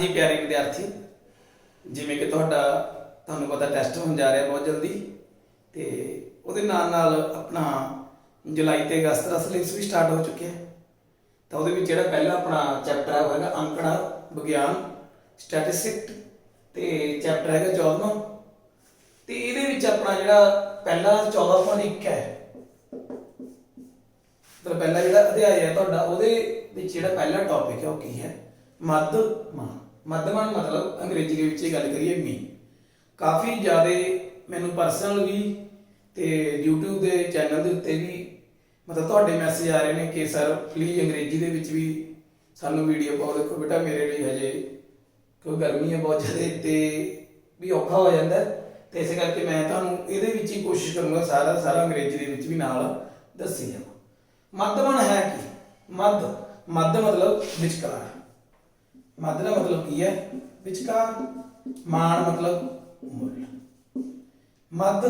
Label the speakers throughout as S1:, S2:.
S1: जी प्यारे विद्यार्थी, जिमें कि ਤੁਹਾਨੂੰ पता टैसट होने जा रहा बहुत जल्दी तो ਉਹਦੇ ਨਾਲ अपना जुलाई ਤੇ अगस्त का सिलेबस भी स्टार्ट हो चुके हैं। तो ਉਹਦੇ ਵਿੱਚ ਜਿਹੜਾ ਪਹਿਲਾ अपना चैप्टर है वो है अंकड़ा विज्ञान स्टैटिस्टिक्स ਤੇ चैप्टर है 14वां ਤੇ ਇਹਦੇ ਵਿੱਚ अपना ਜਿਹੜਾ ਪਹਿਲਾ 14.1 है तो पहला ਜਿਹੜਾ ਅਧਿਆਇ है ਤੁਹਾਡਾ ਉਹਦੇ ਵਿੱਚ ਜਿਹੜਾ ਪਹਿਲਾ टॉपिक है वो की है मध्यमान। मध्यमान मतलब अंग्रेजी के विच गल करिए मीन। काफ़ी ज़्यादा मैनू परसनल भी तो यूट्यूब के चैनल के उत्ते भी मतलब तुहाडे मैसेज आ रहे हैं कि सर प्लीज़ अंग्रेजी के विच भी सानू वीडियो पाओ। देखो बेटा मेरे लिए हजे कोई गर्मी है बहुत ज़्यादा तो भी औखा हो जाता है, तो इस करके मैं तुहानू इहदे विच ही कोशिश करूँगा सारा सारा अंग्रेजी के विच भी नाल दसी जावां। मध्यमान है कि मध्य मध्य मतलब विचकार, मध्य का मतलब की है विचकार, मान मतलब मुल, मध्य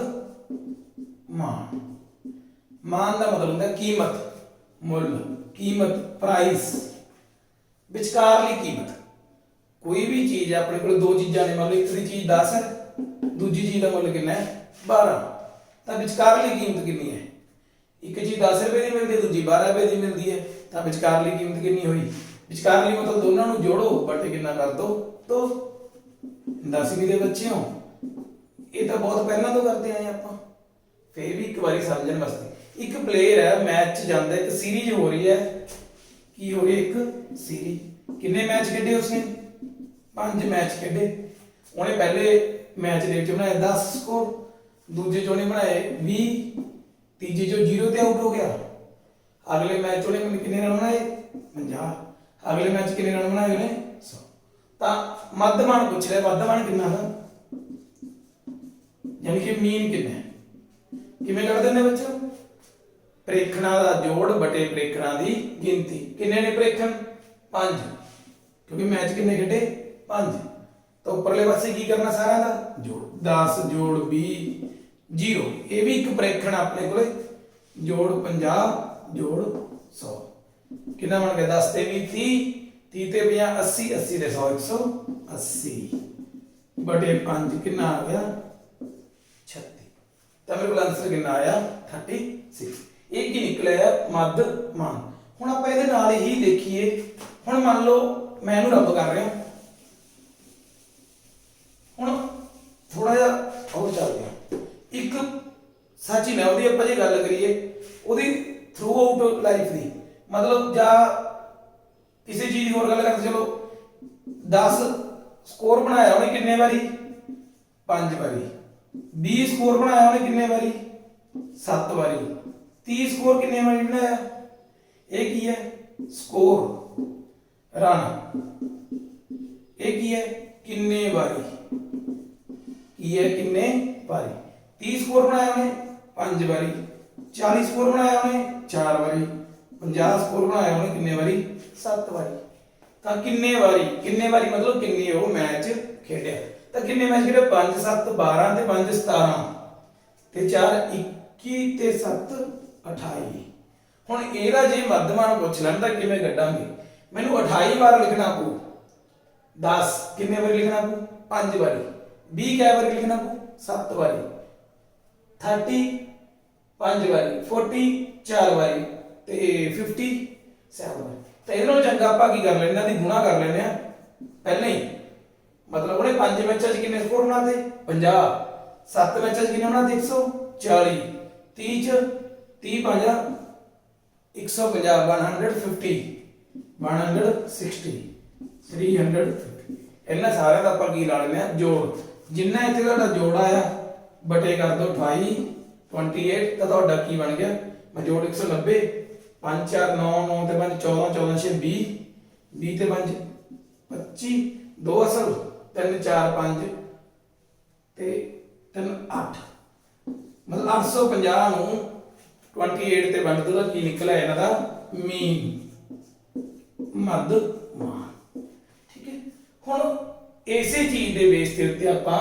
S1: मान। मान का मतलब होता है कीमत, मुल कीमत प्राइस, विचकारली कीमत। कोई भी चीज़ अपने को दो चीज़ा ने मतलब एक चीज़ 10 है, दूजी चीज़ का मुल कितना है 12, तो विचकारली कीमत कितनी है? एक चीज़ 10 रुपए की मिलती है, दूजी 12 रुपए की मिलती है, तो विचकारली कीमत कितनी हुई? विचकारली मतलब दोनों को जोड़ो बटे कितना कर दो तो 10वीं के बच्चे हो ये तो बहुत पहला तो करते आए आप, फिर भी एक बार समझने वास्ते। एक प्लेयर है मैच जाता है, एक सीरीज हो रही है की हो रही है एक सीरीज। कितने मैच खेडे उसने? 5 मैच खेडे। उन्हें पहले मैच के बनाए 10 स्कोर, दूजे चो बनाए 20, तीजे चो 0 ते आउट हो गया। अगले मैच उन्हें कितने रन बनाए 50, अगले मैच कितने रन बनाए उन्हें 100। तो मध्यमान पूछ रहे मध्यमान कितना था, यानी कि मीन कितना है। किवें करते हैं बच्चों? प्रेखणा का जोड़ बटे प्रेखणा की गिनती। कितने ने प्रेखण? 5, क्योंकि मैच कितने खेडे 5। तो उपरले पासे की करना सारा का जोड़, 10 जोड़ 20 0, ये भी एक प्रेखण अपने को जोड़ 50 जोड़ 100 कितना बन गया 10 ते 20 30, 30 ते 50 80, 80 ते 100 180 बटे 5 कितना आ गया 36। तो मेरे को आंसर कितना आया 36। एक ही निकला है मध्यमान। हुण आपां इहदे नाल ही देखिए, हुण मान लो मैं इहनूं रब कर रहा, हुण थोड़ा जिहा और चलदे हां। एक सच ही ना ਉਹਦੀ ਆਪਾਂ ਜੇ ਗੱਲ करिए ਉਹਦੀ थ्रू आउट लाइफ दी मतलब जा किसी चीज की होर गल करते चलो 10 स्कोर बनाया उन्हें कितने बारी 5 बारी, 20 स्कोर बनाया उन्हें कितने बारी 7 बारी, 30 स्कोर कितने बारी बनाया एक ही है स्कोर रन एक ही है कितने बारी की है कितने बारी। 30 स्कोर बनाया उन्हें 5 बारी, 40 स्कोर बनाया उन्हें 4 बारी, 50 स्कोर बनाया उन्हें कितने बारी 7 बारी। तो कितने बारी मतलब कितने वो मैच खेडया। तो कितने मैच खेडे 5 7 12 ते 5 17 ते 4 21 ते 7 28। हुण ਇਹਦਾ ਜੇ ਮੱਧਮਾਨ ਪੁੱਛ ਲੈਣ ਤਾਂ ਕਿਵੇਂ ਕੱਢਾਂਗੇ? ਮੈਨੂੰ 28 ਵਾਰ ਲਿਖਣਾ ਪਊ, 10 ਕਿੰਨੇ ਵਾਰੀ ਲਿਖਣਾ ਪਊ 5 ਵਾਰੀ, 20 ਕੈ ਵਾਰੀ ਲਿਖਣਾ ਪਊ 7 ਵਾਰੀ, 30 5 ਵਾਰੀ, 40 4 ਵਾਰੀ ਤੇ 50 7 ਵਾਰੀ। तो ਇਹਦੇ ਨਾਲ ਚੰਗਾ ਆਪਾਂ ਕੀ ਕਰ ਲੈਂਦੇ ਇਹਨਾਂ ਦੀ ਗੁਣਾ ਕਰ ਲੈਂਦੇ ਆ ਪਹਿਲਾਂ ਹੀ। मतलब ਉਹਨੇ 5 ਮੈਚਾਂ 'ਚ ਕਿੰਨੇ ਸਕੋਰ ਬਣਾਤੇ 50, 7 ਮੈਚਾਂ 'ਚ ਕਿੰਨੇ ਬਣਾਤੇ 140, 30 'ਚ 30 5 150 150 160 350। ਇਹਨਾਂ ਸਾਰਿਆਂ ਦਾ ਆਪਾਂ ਕੀ ਲਾ ਲੈਂਦੇ ਆ ਜੋੜ। ਜਿੰਨਾ ਇੱਥੇ ਤੁਹਾਡਾ ਜੋੜ ਆਇਆ ਬਟੇ ਕਰ ਦੋ 28 28 ਤਾਂ ਤੁਹਾਡਾ ਕੀ ਬਣ ਗਿਆ ਮੈਂ ਜੋੜ 190 5 4 9 9 ਤੇ 5 14 14 6 20 20 ਤੇ 5 25 2 ਅਸਲ 3 4 5 ਤੇ 3 8 मतलब 850 ਨੂੰ 28 ਤੇ ਵੰਡ ਦੋ ਤਾਂ ਕੀ ਨਿਕਲਿਆ ਇਹਨਾਂ ਦਾ ਮੀਨ ਮੱਧਮਾਨ। ਠੀਕ ਹੈ, ਹੁਣ ਇਸੇ ਚੀਜ਼ ਦੇ ਬੇਸ ਤੇ ਉੱਤੇ ਆਪਾਂ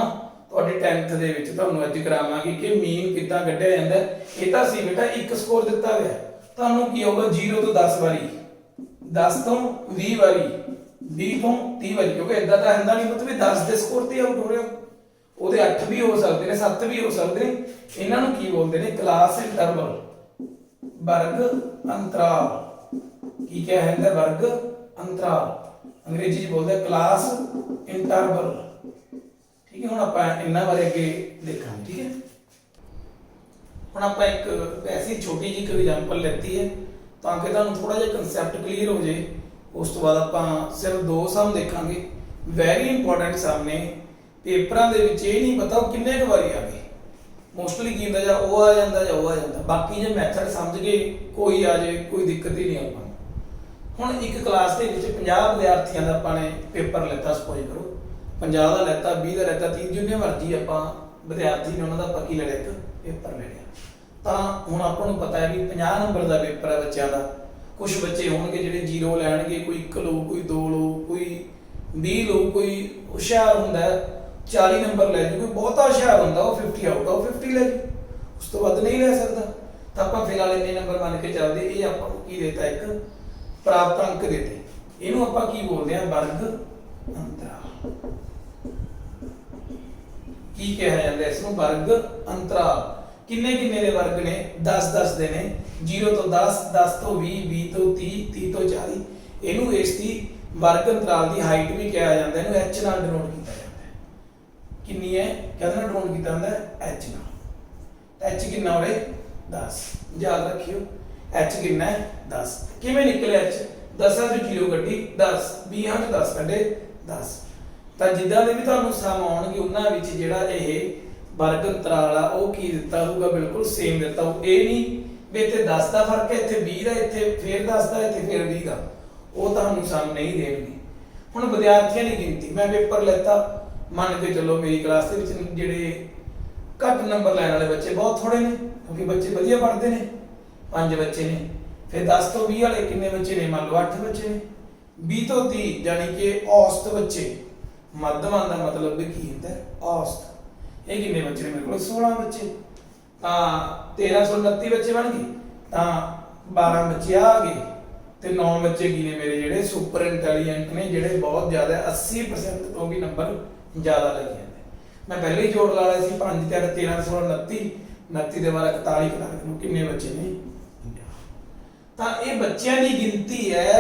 S1: ਤੁਹਾਡੇ 10th ਦੇ ਵਿੱਚ ਤੁਹਾਨੂੰ ਅੱਜ ਕਰਾਵਾਂਗੇ ਕਿ ਮੀਨ ਕਿੱਦਾਂ ਕੱਢਿਆ ਜਾਂਦਾ। ਇਹ ਤਾਂ ਸੀ ਬੇਟਾ ਇੱਕ ਸਕੋਰ ਦਿੱਤਾ ਹੋਇਆ, ਤੁਹਾਨੂੰ ਕੀ ਹੋਊਗਾ 0 ਤੋਂ 10 ਵਾਰੀ, 10 ਤੋਂ 20 ਵਾਰੀ, 20 ਤੋਂ 30 ਵਜੇ, ਕਿਉਂਕਿ ਇਦਾਂ ਤਾਂ ਹੁੰਦਾ ਨਹੀਂ ਮਤਲਬ 10 ਦੇ ਸਕੋਰ ਤੇ ਆਊਟ ਹੋ ਰਹੇ ਹੋ, ਉਹਦੇ 8 ਵੀ ਹੋ ਸਕਦੇ ਨੇ, 7 ਵੀ ਹੋ ਸਕਦੇ ਨੇ। ਇਹਨਾਂ ਨੂੰ ਕੀ ਬੋਲਦੇ ਨੇ? ਕਲਾਸ ਇੰਟਰਵਲ, ਵਰਗ ਅੰਤਰਾਲ। ਕੀ ਕਿਹਾ ਹੈ? ਵਰਗ ਅੰਤਰਾਲ, ਅੰਗਰੇਜ਼ੀ ਚ ਬੋਲਦੇ ਕਲਾਸ ਇੰਟਰਵਲ। ਠੀਕ ਹੈ, ਹੁਣ ਆਪਾਂ ਇਹਨਾਂ ਬਾਰੇ ਅੱਗੇ ਦੇਖਾਂਗੇ। ਠੀਕ ਹੈ, ਹੁਣ ਆਪਾਂ ਇੱਕ ਐਸੀ ਛੋਟੀ ਜਿਹੀ ਐਗਜ਼ਾਮਪਲ ਲੈਤੀ ਹੈ ਤਾਂ ਕਿ ਤੁਹਾਨੂੰ ਥੋੜਾ ਜਿਹਾ ਕਨਸੈਪਟ ਕਲੀਅਰ ਹੋ ਜਾਏ। ਉਸ ਤੋਂ ਬਾਅਦ ਆਪਾਂ ਸਿਰਫ 2 ਸਮ ਦੇਖਾਂਗੇ, ਵੈਰੀ ਇੰਪੋਰਟੈਂਟ ਸਮ ਨੇ। ਪੇਪਰਾਂ ਦੇ ਵਿੱਚ ਇਹ ਨਹੀਂ ਪਤਾ ਉਹ ਕਿੰਨੇ ਕੁ ਵਾਰੀ ਆ ਗਏ, ਮੋਸਟਲੀ ਕੀ ਹੁੰਦਾ ਜਾਂ ਉਹ ਆ ਜਾਂਦਾ ਜਾਂ ਉਹ ਆ ਜਾਂਦਾ। ਬਾਕੀ ਜੇ ਮੈਥਡ ਸਮਝ ਗਏ ਕੋਈ ਆ ਜਾਏ ਕੋਈ ਦਿੱਕਤ ਹੀ ਨਹੀਂ ਆਪਾਂ ਨੂੰ। ਹੁਣ ਇੱਕ ਕਲਾਸ ਦੇ ਵਿੱਚ 50 ਵਿਦਿਆਰਥੀਆਂ ਦਾ ਆਪਾਂ ਨੇ ਪੇਪਰ ਲੈਤਾ, ਸਪੋਜ਼ ਕਰੋ 50 ਦਾ ਲੈਤਾ, 20 ਦਾ ਲੈਤਾ, 30 ਜਿੰਨੇ ਮਰਜ਼ੀ ਆਪਾਂ ਵਿਦਿਆਰਥੀ ਨੇ ਉਹਨਾਂ ਦਾ ਆਪਾਂ ਕੀ ਲੈ ਲਿਆ? ਇੱਕ ਪੇਪਰ ਲੈ ਲਿਆ। ਤਾਂ ਹੁਣ ਆਪਾਂ ਨੂੰ ਪਤਾ ਹੈ ਵੀ 50 ਨੰਬਰ ਦਾ ਪੇਪਰ ਹੈ ਬੱਚਿਆਂ ਦਾ। ਕੁਝ ਬੱਚੇ ਹੋਣਗੇ ਜਿਹੜੇ 0 ਲੈਣਗੇ, ਕੋਈ 1 ਲਊ, ਕੋਈ 2 ਲਊ, ਕੋਈ 20 ਲਊ, ਕੋਈ ਹੁਸ਼ਿਆਰ ਹੁੰਦਾ 40 ਨੰਬਰ ਲੈ ਜੂ, ਕੋਈ ਬਹੁਤਾ ਹੁਸ਼ਿਆਰ ਹੁੰਦਾ ਉਹ 50 ਆਊਟ ਆਫ 50 ਲੈ ਜੂ, ਉਸ ਤੋਂ ਵੱਧ ਨਹੀਂ ਲੈ ਸਕਦਾ। ਤਾਂ ਆਪਾਂ ਫਿਲਹਾਲ ਇੰਨੇ ਨੰਬਰ ਮੰਨ ਕੇ ਚੱਲਦੇ। ਇਹ ਆਪਾਂ ਨੂੰ ਕੀ ਦੇਤਾ? ਇੱਕ ਪ੍ਰਾਪਤ ਅੰਕ ਦੇਤੇ। ਇਹਨੂੰ ਆਪਾਂ ਕੀ ਬੋਲਦੇ ਆ? ਵਰਗ ਅੰਤਰਾਲ। ਕੀ ਕਿਹਾ ਜਾਂਦਾ ਇਸ ਨੂੰ? ਵਰਗ ਅੰਤਰਾਲ। ਕਿੰਨੇ ਕਿੰਨੇ ਦੇ ਵਰਗ ਨੇ? 10 10 ਦੇ ਨੇ, 0 ਤੋਂ 10, 10 ਤੋਂ 20, 20 ਤੋਂ 30, 30 ਤੋਂ 40। ਇਹਨੂੰ ਇਸ ਦੀ ਵਰਗ ਅੰਤਰਾਲ ਦੀ ਹਾਈਟ ਵੀ ਕਿਹਾ ਜਾਂਦਾ, ਇਹਨੂੰ h ਨਾਲ ਡਿਨੋਟ ਕੀਤਾ ਜਾਂਦਾ ਹੈ। ਕਿੰਨੀ ਹੈ? ਕਿਹਦੇ ਨਾਲ ਡਿਨੋਟ ਕੀਤਾ ਜਾਂਦਾ ਹੈ? h ਨਾਲ। h ਕਿੰਨਾ ਹੋਵੇ? 10। ਯਾਦ ਰੱਖਿਓ h ਕਿੰਨਾ ਹੈ? 10। ਕਿਵੇਂ ਨਿਕਲਿਆ h? 10 ਤੋਂ 0 ਕੱਢੀ 10, 20 ਤੋਂ 10 ਕੱਢੇ 10। ਤਾਂ ਜਿੱਦਾਂ ਦੇ ਵੀ ਤੁਹਾਨੂੰ ਸਮ ਆਉਣਗੇ ਉਹਨਾਂ ਵਿੱਚ ਜਿਹੜਾ ਇਹ ਵਰਗ ਅੰਤਰਾਲ ਆ ਉਹ ਕੀ ਦਿੱਤਾ ਹੋਊਗਾ? ਬਿਲਕੁਲ ਸੇਮ ਦਿੱਤਾ ਹੋਊ। ਇਹ ਨਹੀਂ ਵੀ ਇੱਥੇ 10 ਦਾ ਫਰਕ ਹੈ, ਇੱਥੇ 20 ਦਾ, ਇੱਥੇ ਫੇਰ 10 ਦਾ, ਇੱਥੇ ਫੇਰ 20 ਦਾ, ਉਹ ਤੁਹਾਨੂੰ ਸਮ ਨਹੀਂ ਦੇਣਗੇ। ਹੁਣ ਵਿਦਿਆਰਥੀਆਂ ਦੀ ਗਿਣਤੀ, ਮੈਂ ਪੇਪਰ ਲੈਤਾ, ਮੰਨ ਕੇ ਚੱਲੋ ਮੇਰੀ ਕਲਾਸ ਦੇ ਵਿੱਚ ਜਿਹੜੇ ਘੱਟ ਨੰਬਰ ਲੈਣ ਵਾਲੇ ਬੱਚੇ ਬਹੁਤ ਥੋੜੇ ਨੇ, ਕਿਉਂਕਿ ਬੱਚੇ ਵਧੀਆ ਪੜ੍ਹਦੇ ਨੇ, 5 ਬੱਚੇ ਨੇ। ਫਿਰ 10 ਤੋਂ 20 ਵਾਲੇ ਕਿੰਨੇ ਬੱਚੇ ਨੇ? ਮੰਨ ਲਓ 8 ਬੱਚੇ ਨੇ। 20 ਤੋਂ 30 ਯਾਨੀ ਕਿ ਔਸਤ ਬੱਚੇ, ਮੱਧਮਾਂ ਦਾ ਮਤਲਬ ਵੀ ਕੀ ਹੁੰਦਾ? ਔਸਤ। ਇਹ ਕਿੰਨੇ ਬੱਚੇ ਨੇ? ਮੇਰੇ ਕੋਲ 16 ਬੱਚੇ। ਤਾਂ 1329 ਬੱਚੇ ਬਣ ਗਏ। ਤਾਂ 12 ਬੱਚੇ ਆ ਗਏ ਤੇ 9 ਬੱਚੇ ਕੀ ਨੇ ਮੇਰੇ? ਜਿਹੜੇ ਸੁਪਰ ਇੰਟੈਲੀਜੈਂਟ ਨੇ, ਜਿਹੜੇ ਬਹੁਤ ਜ਼ਿਆਦਾ 80% ਤੋਂ ਵੀ ਨੰਬਰ ਜ਼ਿਆਦਾ ਲੈ ਜਾਂਦੇ। ਮੈਂ ਪਹਿਲੇ ਹੀ ਜੋੜ ਲਾ ਲਿਆ ਸੀ 5 ਤੇ 13 16 29, 29 ਦੇ ਬਾਅਦ 41 ਕਰਾਂਗੇ ਨੂੰ ਕਿੰਨੇ ਬੱਚੇ ਨੇ? ਤਾਂ ਇਹ ਬੱਚਿਆਂ ਦੀ ਗਿਣਤੀ ਹੈ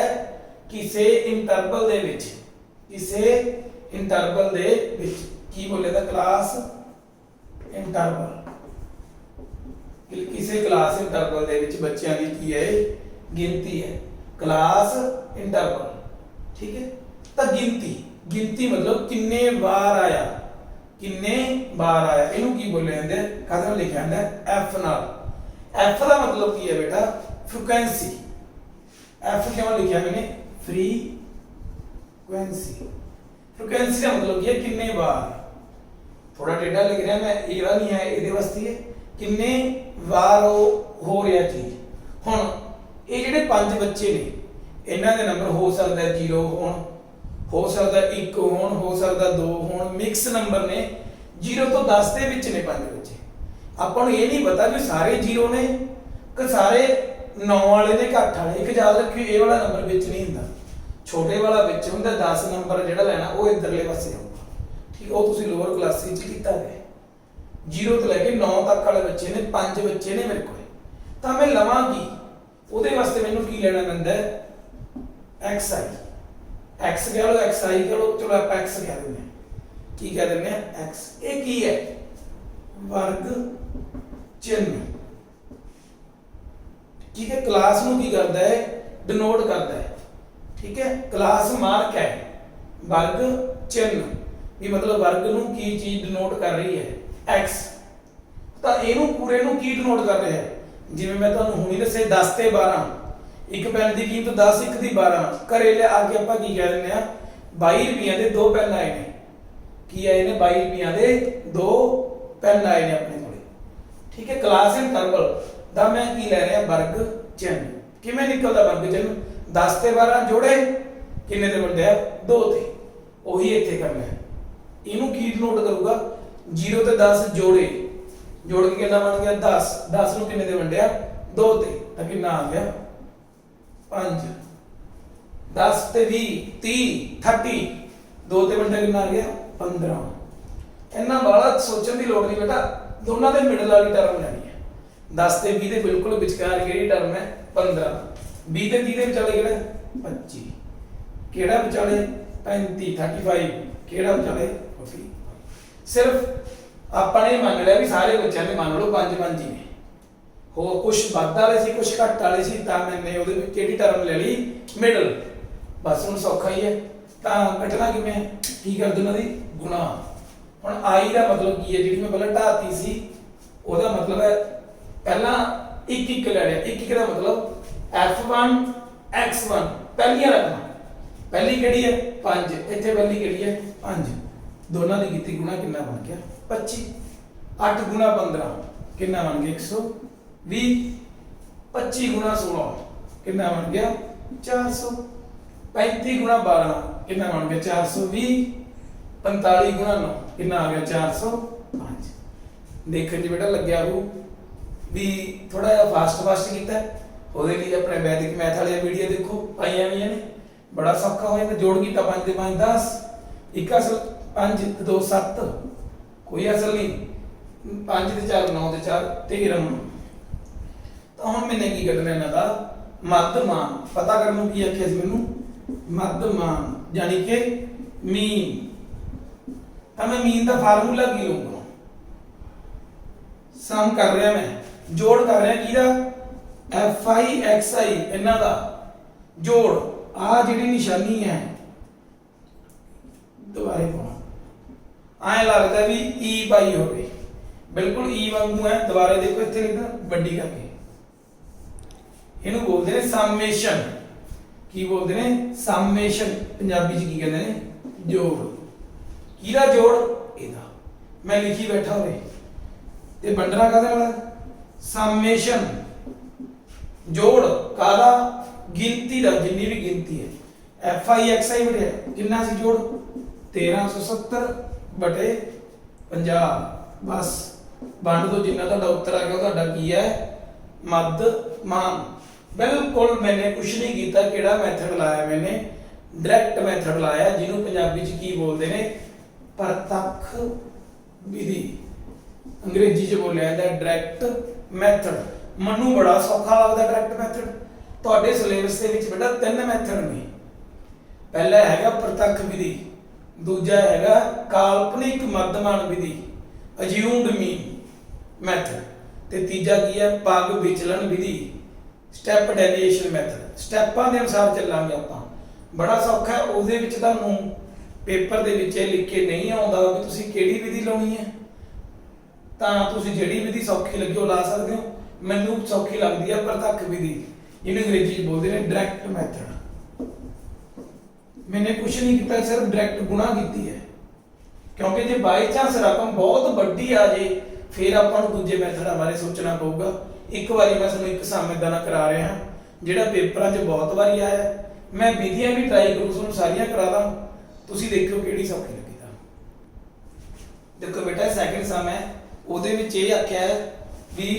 S1: ਕਿਸੇ ਇੰਟਰਵਲ ਦੇ ਵਿੱਚ, ਕਿਸੇ ਇੰਟਰਵਲ ਦੇ ਵਿੱਚ। ਕੀ ਬੋਲੇ ਤਾਂ? Class interval. ਕਿਸੇ ਕਲਾਸ ਇੰਟਰਵਲ ਦੇ ਵਿੱਚ ਬੱਚਿਆਂ ਦੀ ਕੀ ਹੈ? ਗਿਣਤੀ ਹੈ, ਕਲਾਸ ਇੰਟਰਵਲ। ਠੀਕ ਹੈ, ਤਾਂ ਗਿਣਤੀ ਮਤਲਬ ਕਿੰਨੇ ਵਾਰ ਆਇਆ, ਕਿੰਨੇ ਵਾਰ ਆਇਆ। ਇਹਨੂੰ ਕੀ ਬੋਲੇ ਜਾਂਦੇ? ਕਾਹਦੇ ਨਾਲ ਲਿਖਿਆ ਜਾਂਦਾ? ਐਫ ਨਾਲ। ਐਫ ਦਾ ਮਤਲਬ ਕੀ ਹੈ ਬੇਟਾ? ਫ੍ਰੀਕੁਐਂਸੀ। ਐਫ ਕਿਉਂ ਲਿਖਿਆ ਮੈंने? ਫ੍ਰੀਕੁਐਂਸੀ। ਫ੍ਰੀਕੁਐਂਸੀ ਦਾ ਮਤਲਬ ਕੀ ਹੈ? ਕਿੰਨੇ ਵਾਰ। थोड़ा टेढ़ा लिख रहा मैं, ये वाला नहीं है, ਇਹਦੇ ਵਾਸਤੇ ਹੈ ਕਿੰਨੇ ਵਾਰ ਉਹ ਹੋ ਰਿਹਾ ਚੀਜ਼। ਹੁਣ ਇਹ ਜਿਹੜੇ 5 ਬੱਚੇ ਨੇ ਇਹਨਾਂ ਦੇ ਨੰਬਰ ਹੋ ਸਕਦਾ 0 ਹੋਣ, ਹੋ ਸਕਦਾ 1 ਹੋਣ, ਹੋ ਸਕਦਾ 2 ਹੋਣ, ਮਿਕਸ ਨੰਬਰ ਨੇ। 0 ਤੋਂ 10 ਦੇ ਵਿੱਚ ਨੇ 5 ਬੱਚੇ। ਆਪਾਂ ਨੂੰ ਇਹ ਨਹੀਂ ਪਤਾ ਵੀ ਸਾਰੇ 0 ਨੇ ਕਿ ਸਾਰੇ 9 ਵਾਲੇ ਨੇ, ਘੱਟ ਵਾਲੇ। ਇੱਕ ਯਾਦ ਰੱਖਿਓ, ਇਹ ਵਾਲਾ ਨੰਬਰ ਵਿੱਚ ਨਹੀਂ ਹੁੰਦਾ, ਛੋਟੇ ਵਾਲਾ ਵਿੱਚ ਹੁੰਦਾ। 10 ਨੰਬਰ ਜਿਹੜਾ ਲੈਣਾ ਉਹ ਇਧਰਲੇ ਪਾਸੇ ਆਊਗਾ। ਠੀਕ, ਉਹ ਤੁਸੀਂ ਲੋਅਰ ਕਲਾਸ ਵਿੱਚ ਕੀਤਾ ਹੈ। 0 ਤੋਂ ਲੈ ਕੇ 9 ਤੱਕ ਵਾਲੇ ਬੱਚੇ ਨੇ, 5 ਬੱਚੇ ਨੇ ਮੇਰੇ ਕੋਲ। ਤਾਂ ਮੈਂ ਲਵਾਂਗੀ ਉਹਦੇ ਵਾਸਤੇ ਮੈਨੂੰ ਕੀ ਲੈਣਾ ਪੈਂਦਾ ਹੈ? xi। x ਕਹਿ ਲਓ, xi ਕਹਿ ਲਓ, ਚਲੋ ਆਪਾਂ x ਕਹਿ ਦਿੰਦੇ ਹਾਂ। ਕੀ ਕਹਿ ਦਿੰਦੇ ਆ? x। ਇਹ ਕੀ ਹੈ? ਵਰਗ ਚਿੰਨ੍ਹ। ਠੀਕ ਹੈ, ਕਲਾਸ ਨੂੰ ਕੀ ਕਰਦਾ ਹੈ? ਡਿਨੋਟ ਕਰਦਾ ਹੈ। ਠੀਕ ਹੈ, ਕਲਾਸ ਮਾਰਕ ਹੈ, ਵਰਗ ਚਿੰਨ੍ਹ ਵੀ ਮਤਲਬ ਵਰਗ ਨੂੰ ਕੀ ਚੀਜ਼ ਡਿਨੋਟ ਕਰ ਰਹੀ ਹੈ? x। ਤਾਂ ਇਹਨੂੰ ਪੂਰੇ ਨੂੰ ਕੀ ਡਿਨੋਟ ਕਰ ਰਿਹਾ ਹੈ? ਜਿਵੇਂ ਮੈਂ ਤੁਹਾਨੂੰ ਹੁਣੀ ਦੱਸਿਆ 10 ਤੇ 12, ਇੱਕ ਪੈਨ ਦੀ ਕੀਮਤ 10, ਇੱਕ ਦੀ 12। ਘਰੇ ਲੈ ਆ ਕੇ ਆਪਾਂ ਕੀ ਕਹਿ ਦਿੰਦੇ ਆ? 22 ਰੁਪਈਆਂ ਦੇ 2 ਪੈਨ ਆਏ ਨੇ। ਕੀ ਆਏ ਨੇ? 22 ਰੁਪਈਆਂ ਦੇ 2 ਪੈਨ ਆਏ ਨੇ ਆਪਣੇ ਕੋਲੇ। ਠੀਕ ਹੈ, ਕਲਾਸ ਇੰਟਰਵਲ ਦਾ ਮੈਂ ਕੀ ਲੈ ਰਿਹਾ? ਵਰਗ ਚਿੰਨ੍ਹ। ਕਿਵੇਂ ਨਿਕਲਦਾ ਵਰਗ ਚਿੰਨ੍ਹ? 10 ਤੇ 12 ਜੋੜੇ ਕਿੰਨੇ ਦੇ ਵੰਡਿਆ? 2 ਤੇ। ਉਹੀ ਇੱਥੇ ਕਰਨਾ ਹੈ। ਇਹਨੂੰ ਕੀ ਡਿਨੋਟ ਕਰੂਗਾ? 0 ਤੇ 10 ਜੋੜੇ, ਜੋੜ ਕੇ ਕਿੰਨਾ ਬਣ ਗਿਆ? 10। 10 ਨੂੰ ਕਿੰਨੇ ਦੇ ਵੰਡਿਆ? 2 ਤੇ, ਤਾਂ ਕਿੰਨਾ ਆ ਗਿਆ? 5। 10 ਤੇ 20 30 30 2 ਤੇ ਵੰਡਿਆ ਕਿੰਨਾ ਆ ਗਿਆ 15। ਇੰਨਾ ਬਾਲਾ ਸੋਚਣ ਦੀ ਲੋੜ ਨਹੀਂ ਬੇਟਾ, ਦੋਨਾਂ ਦੇ ਮਿਡਲ ਵਾਲੀ ਟਰਮ ਲੈਣੀ ਹੈ। 10 ਤੇ 20 ਦੇ ਬਿਲਕੁਲ ਵਿਚਕਾਰ ਕਿਹੜੀ ਟਰਮ ਹੈ 15। 20 ਤੇ 30 ਦੇ ਵਿਚਾਲੇ ਕਿਹੜਾ 25, ਕਿਹੜਾ ਵਿਚਾਲੇ 35 35, ਕਿਹੜਾ ਵਿਚਾਲੇ 40। ਸਿਰਫ ਆਪਾਂ ਨੇ ਮੰਨ ਲਿਆ ਵੀ ਸਾਰੇ ਬੱਚਿਆਂ ਨੇ ਮੰਨ ਲਓ 5 5 ਹੀ ਨੇ, ਹੋਰ ਕੁਝ ਵੱਧ ਵਾਲੇ ਸੀ ਕੁਝ ਘੱਟ ਵਾਲੇ ਸੀ, ਤਾਂ ਮੈंने ਉਹਦੇ ਵਿੱਚ ਕਿਹੜੀ ਟਰਮ ਲੈ ਲਈ ਮਿਡਲ। ਬਸ ਹੁਣ ਸੌਖਾ ਹੀ ਹੈ। ਤਾਂ ਕੱਟਣਾ ਕਿਵੇਂ ਹੈ, ਕੀ ਕਰ ਦੋ ਉਹਨਾਂ ਦੀ ਗੁਣਾ। ਹੁਣ i ਦਾ ਮਤਲਬ ਕੀ ਹੈ, ਜਿਹੜੀ ਮੈਂ ਪਹਿਲਾਂ ਢਾਤੀ ਸੀ ਉਹਦਾ ਮਤਲਬ ਹੈ ਪਹਿਲਾਂ ਇੱਕ ਇੱਕ ਲੈ ਲਿਆ। ਇੱਕ ਇੱਕ ਦਾ ਮਤਲਬ f1 x1 ਪਹਿਲੀਆਂ ਰਕਮਾਂ, ਪਹਿਲੀ ਕਿਹੜੀ ਹੈ 5, ਇੱਥੇ ਪਹਿਲੀ ਕਿਹੜੀ ਹੈ 5, ਦੋਨਾਂ ਦੀ ਕੀਤੀ ਗੁਣਾ ਕਿੰਨਾ ਬਣ ਗਿਆ 25। 8 ਗੁਣਾ 15 ਕਿੰਨਾ ਬਣ ਗਿਆ 120। 25 ਗੁਣਾ 16 ਕਿੰਨਾ ਬਣ ਗਿਆ 400। 35 ਗੁਣਾ 12 ਕਿੰਨਾ ਬਣ ਗਿਆ 420। 45 ਗੁਣਾ 9 ਕਿੰਨਾ ਆ ਗਿਆ 405। ਦੇਖਣ 'ਚ ਬੇਟਾ ਲੱਗਿਆ ਹੋ ਵੀ ਥੋੜਾ ਜਿਹਾ ਫਾਸਟ ਕੀਤਾ, ਉਹਦੇ ਲਈ ਆਪਣੇ ਵੈਦਿਕ ਮੈਥ ਵਾਲੀਆਂ ਵੀਡੀਓ ਦੇਖੋ ਪਾਈਆਂ ਹੋਈਆਂ ਨੇ, ਬੜਾ ਸੌਖਾ ਹੋ ਜਾਂਦਾ। ਜੋੜ ਕੀਤਾ 5 ਤੇ 5 10, ਇੱਕ ਅਸਲ 5 ਤੇ 2 7, ਕੋਈ ਅਸਲ ਨਹੀਂ, 5 ਤੇ 4 9 ਤੇ 4 13। ਤਾਂ ਹੁਣ ਮੈंने ਕੀ ਕਰਨਾ ਇਹਨਾਂ ਦਾ ਮੱਧਮਾਨ ਪਤਾ ਕਰਨ ਨੂੰ ਕੀ ਆਖਿਆ ਸੀ ਮੈਨੂੰ, ਮੱਧਮਾਨ ਯਾਨੀ ਕਿ ਮੀਨ। ਤਾਂ ਮੈਂ ਮੀਨ ਦਾ ਫਾਰਮੂਲਾ ਕੀ ਲਊਂਗਾ, ਸਮ ਕਰ ਰਿਹਾ ਮੈਂ, ਜੋੜ ਕਰ ਰਿਹਾ ਕਿਹਦਾ fi xi, ਇਹਨਾਂ ਦਾ ਜੋੜ। ਆ ਜਿਹੜੀ ਨਿਸ਼ਾਨੀ ਹੈ ਦੁਬਾਰੇ ਪਾਉਣਾ, ਐ ਲੱਗਦਾ ਵੀ e ਪਾਈ ਹੋਵੇ, ਬਿਲਕੁਲ e ਵਾਂਗੂ ਹੈ। ਦੁਬਾਰੇ ਦੇਖੋ ਇੱਥੇ ਲਿਖਦਾ ਵੱਡੀ ਕਰਕੇ, ਇਹਨੂੰ ਬੋਲਦੇ ਨੇ ਸਮੇਸ਼ਨ। ਕੀ ਬੋਲਦੇ ਨੇ ਸਮੇਸ਼ਨ, ਪੰਜਾਬੀ ਚ ਕੀ ਕਹਿੰਦੇ ਨੇ ਜੋੜ। ਕਿਹਦਾ ਜੋੜ ਇਹਦਾ, ਮੈਂ ਲਿਖੀ ਬੈਠਾ ਹੋਵੇ ਤੇ ਵੰਡਣਾ ਕਾਹਦੇ ਨਾਲ ਸਮੇਸ਼ਨ, ਜੋੜ ਕਾਹਦਾ ਗਿਣਤੀ ਦਾ, ਜਿੰਨੀ ਵੀ ਗਿਣਤੀ ਹੈ fi xi ਬਟੇ ਕਿੰਨਾ ਸੀ ਜੋੜ 1370 ਬਟੇ 50। ਬਸ ਵੰਡ ਦੋ, ਜਿੰਨਾ ਤੁਹਾਡਾ ਉੱਤਰ ਆ ਗਿਆ ਉਹ ਤੁਹਾਡਾ ਕੀ ਹੈ ਮੱਧਮਾਨ। ਬਿਲਕੁਲ ਮੈंने ਕੁਝ ਨਹੀਂ ਕੀਤਾ। ਕਿਹੜਾ ਮੈਥਡ ਲਾਇਆ ਮੈंने, ਡਾਇਰੈਕਟ ਮੈਥਡ ਲਾਇਆ, ਜਿਹਨੂੰ ਪੰਜਾਬੀ ਚ ਕੀ ਬੋਲਦੇ ਨੇ ਪ੍ਰਤੱਖ ਵਿਧੀ, ਅੰਗਰੇਜ਼ੀ ਚ ਬੋਲਿਆ ਜਾਂਦਾ ਡਾਇਰੈਕਟ ਮੈਥਡ। ਮੈਨੂੰ ਬੜਾ ਸੌਖਾ ਲੱਗਦਾ ਡਾਇਰੈਕਟ ਮੈਥਡ। ਤੁਹਾਡੇ ਸਿਲੇਬਸ ਦੇ ਵਿੱਚ ਬੇਟਾ 3 ਮੈਥਡ ਨੇ, ਪਹਿਲਾ ਹੈਗਾ ਪ੍ਰਤੱਖ ਵਿਧੀ, ਦੂਜਾ ਹੈਗਾ ਕਾਲਪਨਿਕ ਮੱਧਮਾਨ ਵਿਧੀ ਅਜਿਊਮਡ ਮੀਨ ਮੈਥਡ, ਤੇ ਤੀਜਾ ਕੀ ਹੈ ਪਗ ਵਿਚਲਨ ਵਿਧੀ ਸਟੈਪ ਡੈਵੀਏਸ਼ਨ ਮੈਥਡ। ਸਟੈਪਾਂ ਦੇ ਅਨੁਸਾਰ ਚੱਲਾਂਗੇ ਆਪਾਂ, ਬੜਾ ਸੌਖਾ ਹੈ। ਉਹਦੇ ਵਿੱਚ ਤੁਹਾਨੂੰ ਪੇਪਰ ਦੇ ਵਿੱਚ ਇਹ ਲਿਖ ਕੇ ਨਹੀਂ ਆਉਂਦਾ ਵੀ ਤੁਸੀਂ ਕਿਹੜੀ ਵਿਧੀ ਲਾਉਣੀ ਹੈ, ਤਾਂ ਤੁਸੀਂ ਜਿਹੜੀ ਵਿਧੀ ਸੌਖੀ ਲੱਗੇ ਉਹ ਲਾ ਸਕਦੇ ਹੋ। ਮੈਨੂੰ ਸੌਖੀ ਲੱਗਦੀ ਹੈ ਪ੍ਰਤੱਖ ਵਿਧੀ, ਜਿਹਨੂੰ ਅੰਗਰੇਜ਼ੀ ਚ ਬੋਲਦੇ ਨੇ ਡਾਇਰੈਕਟ ਮੈਥਡ। ਮੈंने ਕੁਝ ਨਹੀਂ ਕੀਤਾ, ਸਿਰਫ ਡਾਇਰੈਕਟ ਗੁਣਾ ਕੀਤੀ ਹੈ, ਕਿਉਂਕਿ ਜੇ ਬਾਈ ਚਾਂਸ ਰਕਮ ਬਹੁਤ ਵੱਡੀ ਆ ਜੇ ਫਿਰ ਆਪਾਂ ਨੂੰ ਦੂਜੇ ਮੈਥਡਾਂ ਬਾਰੇ ਸੋਚਣਾ ਪਊਗਾ। ਇੱਕ ਵਾਰੀ ਮੈਂ ਤੁਹਾਨੂੰ ਇੱਕ ਸਮ ਏਦਾਂ ਦਾ ਕਰਾ ਰਿਹਾ ਜਿਹੜਾ ਪੇਪਰਾਂ 'ਚ ਬਹੁਤ ਵਾਰੀ ਆਇਆ, ਮੈਂ ਵਿਧੀਆਂ ਵੀ ਟਰਾਈ ਕਰੂ ਤੁਹਾਨੂੰ ਸਾਰੀਆਂ ਕਰਾ ਦਾਂ, ਤੁਸੀਂ ਦੇਖਿਓ ਕਿਹੜੀ ਸੌਖੀ ਲੱਗੀ। ਤਾਂ ਦੇਖੋ ਬੇਟਾ ਸੈਕਿੰਡ ਸਮ ਹੈ, ਉਹਦੇ ਵਿੱਚ ਇਹ ਆਖਿਆ ਹੈ ਵੀ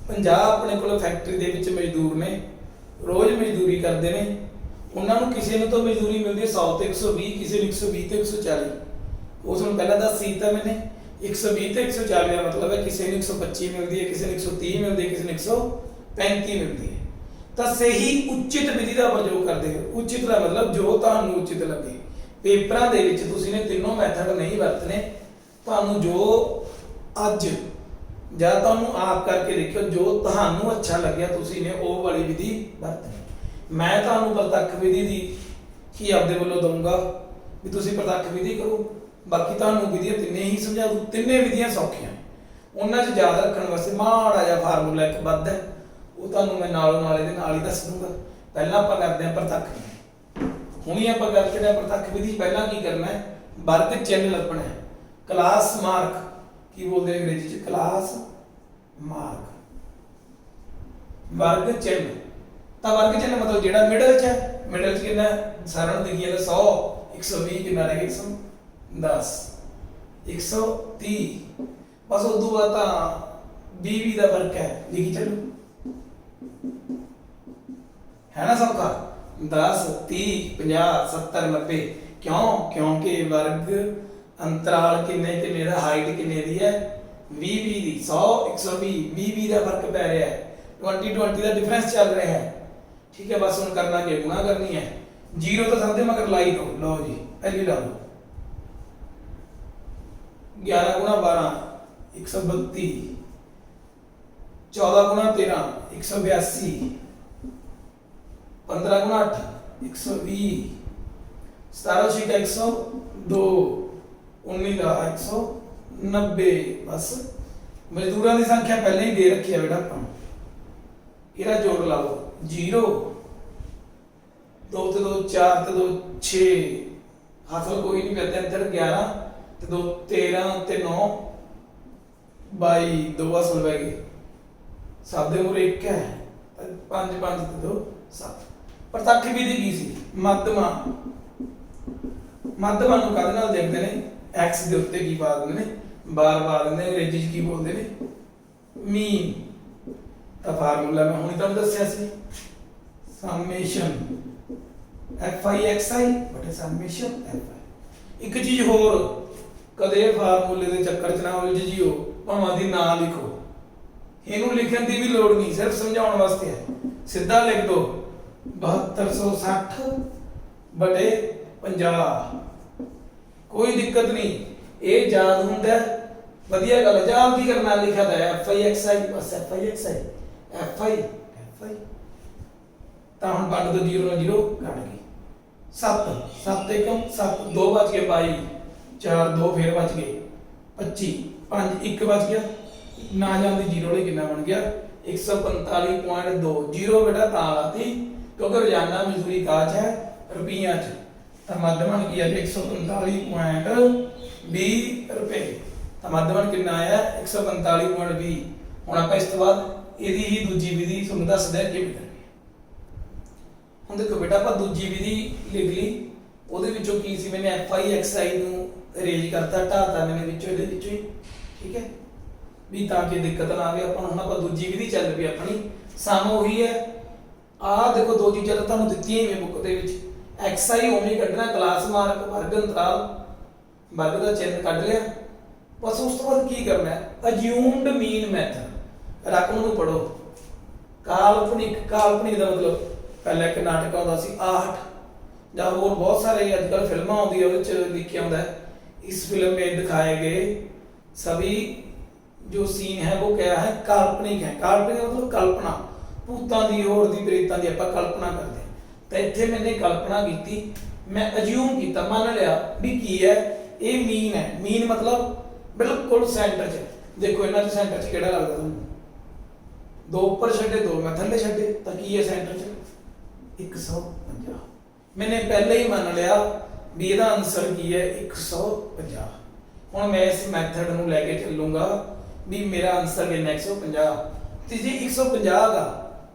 S1: 50 ਆਪਣੇ ਕੋਲ ਫੈਕਟਰੀ ਦੇ ਵਿੱਚ ਮਜ਼ਦੂਰ ਨੇ, ਰੋਜ਼ ਮਜ਼ਦੂਰੀ ਕਰਦੇ ਨੇ, ਉਹਨਾਂ ਨੂੰ ਕਿਸੇ ਨੂੰ ਤਾਂ ਮਜ਼ਦੂਰੀ ਮਿਲਦੀ ਹੈ 100 ਤੇ 120, ਕਿਸੇ ਨੂੰ 120 ਤੇ 140। ਉਸ ਨੂੰ ਪਹਿਲਾਂ ਦੱਸ ਸੀ ਤਾਂ ਮੈंने 120 ਤੇ 140 ਦਾ ਮਤਲਬ ਹੈ ਕਿਸੇ ਨੂੰ 125 ਮਿਲਦੀ ਹੈ, ਕਿਸੇ ਨੂੰ 130 ਮਿਲਦੀ ਹੈ, ਕਿਸੇ ਨੂੰ 135 ਮਿਲਦੀ ਹੈ। ਤਾਂ ਸਹੀ ਉਚਿਤ ਵਿਧੀ ਦਾ ਪ੍ਰਯੋਗ ਕਰਦੇ ਹੋ। ਉਚਿਤ ਦਾ ਮਤਲਬ ਜੋ ਤੁਹਾਨੂੰ ਉਚਿਤ ਲੱਗੇ। ਪੇਪਰਾਂ ਦੇ ਵਿੱਚ ਤੁਸੀਂ ਨੇ ਤਿੰਨੋਂ ਮੈਥਡ ਨਹੀਂ ਵਰਤਨੇ, ਤੁਹਾਨੂੰ ਜੋ ਅੱਜ ਜਾਂ ਤੁਹਾਨੂੰ ਆਪ ਕਰਕੇ ਦੇਖਿਓ ਜੋ ਤੁਹਾਨੂੰ ਅੱਛਾ ਲੱਗਿਆ ਤੁਸੀਂ ਨੇ ਉਹ ਵਾਲੀ ਵਿਧੀ ਵਰਤਣੀ। ਮੈਂ ਤੁਹਾਨੂੰ ਪ੍ਰਤੱਖ ਵਿਧੀ ਦੀ ਕੀ ਆਪਦੇ ਵੱਲੋਂ ਦਊਂਗਾ ਵੀ ਤੁਸੀਂ ਪ੍ਰਤੱਖ ਵਿਧੀ ਕਰੋ, ਬਾਕੀ ਤੁਹਾਨੂੰ ਵਿਧੀਆਂ ਤਿੰਨੇ ਹੀ ਸਮਝਾ ਦੂੰ। ਤਿੰਨੇ ਵਿਧੀਆਂ ਸੌਖੀਆਂ, ਉਹਨਾਂ 'ਚ ਯਾਦ ਰੱਖਣ ਵਾਸਤੇ ਮਾੜਾ ਜਿਹਾ ਫਾਰਮੂਲਾ ਇੱਕ ਵੱਧ ਹੈ, ਉਹ ਤੁਹਾਨੂੰ ਮੈਂ ਨਾਲੋਂ ਨਾਲ ਇਹਦੇ ਨਾਲ ਹੀ ਦੱਸ ਦੂੰਗਾ। ਪਹਿਲਾਂ ਆਪਾਂ ਕਰਦੇ ਹਾਂ ਪ੍ਰਤੱਖ, ਹੁਣੀ ਆਪਾਂ ਗੱਲ ਕਰਦੇ ਹਾਂ ਪ੍ਰਤੱਖ ਵਿਧੀ। ਪਹਿਲਾਂ ਕੀ ਕਰਨਾ ਹੈ, ਵਰਗ ਚਿੰਨ੍ਹ ਲੱਭਣਾ ਹੈ, ਕਲਾਸ ਮਾਰਕ ਕੀ ਬੋਲਦੇ ਨੇ ਅੰਗਰੇਜ਼ੀ 'ਚ, ਕਲਾਸ ਮਾਰਕ, ਵਰਗ ਚਿੰਨ੍ਹ। ਤਾਂ ਵਰਗ ਚਿੰਨ੍ਹ ਮਤਲਬ ਜਿਹੜਾ ਮਿਡਲ 'ਚ ਹੈ, ਮਿਡਲ 'ਚ ਕਿੰਨਾ ਸਾਰਿਆਂ ਨੂੰ ਦਿਖੀ ਜਾਂਦਾ 100 120 ਕਿੰਨਾ ਰਹਿ ਗਿਆ 110 130। ਬਸ ਉਦੋਂ ਬਾਅਦ ਤਾਂ 20 ਦਾ ਫਰਕ ਹੈ, ਲਿਖੀ ਚੱਲੋ, ਹੈ ਨਾ ਸੌਖਾ। 10 30 50 70 90 क्यों? क्योंकि वर्ग अंतराल किन्ने किन्ने दा हाइट किन्ने दी है 20 20 दी 100 120 20 20 का फर्क पै रहा है 20 20 का डिफरेंस चल रहा है ठीक है। बस हम करना क्या गुणा करनी है जीरो तो समझे मगर लाई दो लो जी एली ला लो 11 गुणा 12 132 14 गुणा 13 182 15 गुणा 8 120 17 छीटा 102 19 का 190 बस मजदूरों की संख्या पहले ही दे रखी है बेटा अपन इहदा जोड़ लाओ 0 2 ते 2 4 ते 2 6 हासिल कोई नहीं करते अंदर 11 ते 2 13 ते 9 22 दो हासिल बह गए सादे मुरे 1 है 5 5 ते 2 7 प्रत्यक्ष विधि की सी मध्यमा मध्यमा ਨੂੰ ਕਦ ਨਾਲ ਦੇਖਦੇ ਨੇ x ਦੇ ਉੱਤੇ ਕੀ ਪਾ ਦਿੰਦੇ ਨੇ ਬਾਰ ਪਾ ਦਿੰਦੇ ਨੇ ਅੰਗਰੇਜ਼ੀ ਚ ਕੀ ਬੋਲਦੇ ਨੇ ਮੀਨ ਤਾਂ ਫਾਰਮੂਲਾ ਮੈਂ ਹੁਣੇ ਤੁਹਾਨੂੰ ਦੱਸਿਆ ਸੀ ਸਮੇਸ਼ਨ fi ਬਟੇ ਸਮੇਸ਼ਨ fi ਇੱਕ ਚੀਜ਼ ਹੋਰ ਕਦੇ ਫਾਰਮੂਲੇ ਦੇ ਚੱਕਰ ਚ ਨਾ ਉਲਝ ਜਿਓ ਭਾਵੇਂ ਦੀ ਨਾਂ ਲਿਖੋ ਇਹਨੂੰ ਲਿਖਣ ਦੀ ਵੀ ਲੋੜ ਨਹੀਂ ਸਿਰਫ ਸਮਝਾਉਣ ਵਾਸਤੇ ਹੈ ਸਿੱਧਾ ਲਿਖ ਦੋ 7260 ਬਟੇ 50 कोई दिक्कत नहीं ये याद होंगे बढ़िया गल याद की करना लिखा था fi बस fi तो हम बंद दो 0 ना 0 कट गई 7 7 एकम 7 2 बच गए 22 4 2 फिर बच गए 25 5 1 बच गया ना जाती 0 ले कितना बन गया 145.2 0 बेटा ता लाती क्योंकि रोजाना मजदूरी काज है रुपया च तो मध्यमन की है 145.20 रुपए तो मध्यमन कितना आया 145.20 हुण आपां इस तो बाद इहदी ही दूजी विधि तुहानूं दस दिया किवें करनी है। हुण देखो बेटा आपां दूजी विधि लिख ली ਉਹਦੇ ਵਿੱਚੋਂ ਕੀ ਸੀ मैंने fi ਨੂੰ ਅਰੇਂਜ ਕਰਤਾ ਢਾਤਾ मैंने ਵਿੱਚੋਂ ਇਹਦੇ ਵਿੱਚੋਂ ਹੀ ठीक है ਵੀ ਤਾਂ ਕਿ ਦਿੱਕਤ ਨਾ ਆਵੇ ਆਪਾਂ ਹੁਣ ਆਪਾਂ ਦੂਜੀ ਵਿਧੀ ਚੱਲ ਪਈ ਆਪਣੀ ਸਾਨੂੰ ਉਹੀ ਹੈ ਆਹ ਦੇਖੋ ਦੋ ਚੀਜ਼ਾਂ ਤਾਂ ਤੁਹਾਨੂੰ ਦਿੱਤੀਆਂ ਹੀ ਨੇ ਬੁੱਕ ਦੇ ਵਿੱਚ xi ਉਵੇਂ ਕੱਢਣਾ ਕਲਾਸ ਮਾਰਕ ਵਰਗ ਅੰਤਰਾਲ ਵਰਗ ਦਾ ਚਿੰਨ੍ਹ ਕੱਢ ਲਿਆ ਬਸ ਉਸ ਤੋਂ ਬਾਅਦ ਕੀ ਕਰਨਾ ਹੈ ਅਜਿਊਮਡ ਮੀਨ ਮੈਥਡ ਰਕਮ ਨੂੰ ਪੜੋ ਕਾਲਪਨਿਕ ਦਾ ਮਤਲਬ ਪਹਿਲਾਂ ਇੱਕ ਨਾਟਕ ਆਉਂਦਾ ਸੀ 8 ਜਾਂ ਹੋਰ ਬਹੁਤ ਸਾਰੇ ਅੱਜ ਕੱਲ ਫਿਲਮਾਂ ਆਉਂਦੀਆਂ ਉਹਦੇ ਚ ਲਿਖਿਆ ਹੁੰਦਾ ਹੈ इस फिल्म में दिखाए गए सभी जो सीन है वो क्या है काल्पनिक है काल्पनिक मतलब कल्पना भूतां दी होर दी प्रेतां दी आपां कल्पना करदे तो इत्थे मैंने कल्पना की मैं अज्यूम किया मान लिया भी की है ये मीन है मीन मतलब बिल्कुल सेंटर च देखो इन्हां दे सेंटर च किहड़ा लगदा तुहानूं दो ऊपर छड्डे दो मैं थल्ले छड्डे तां की है सेंटर च 150 मैंने पहले ही मान लिया भी ਇਹਦਾ ਆਨਸਰ ਕੀ ਹੈ 150 ਹੁਣ ਮੈਂ ਇਸ ਮੈਥਡ ਨੂੰ ਲੈ ਕੇ ਚੱਲੂੰਗਾ ਵੀ ਮੇਰਾ ਆਨਸਰ ਕਿੰਨਾ 150 ਤੇ ਜੇ 150 ਦਾ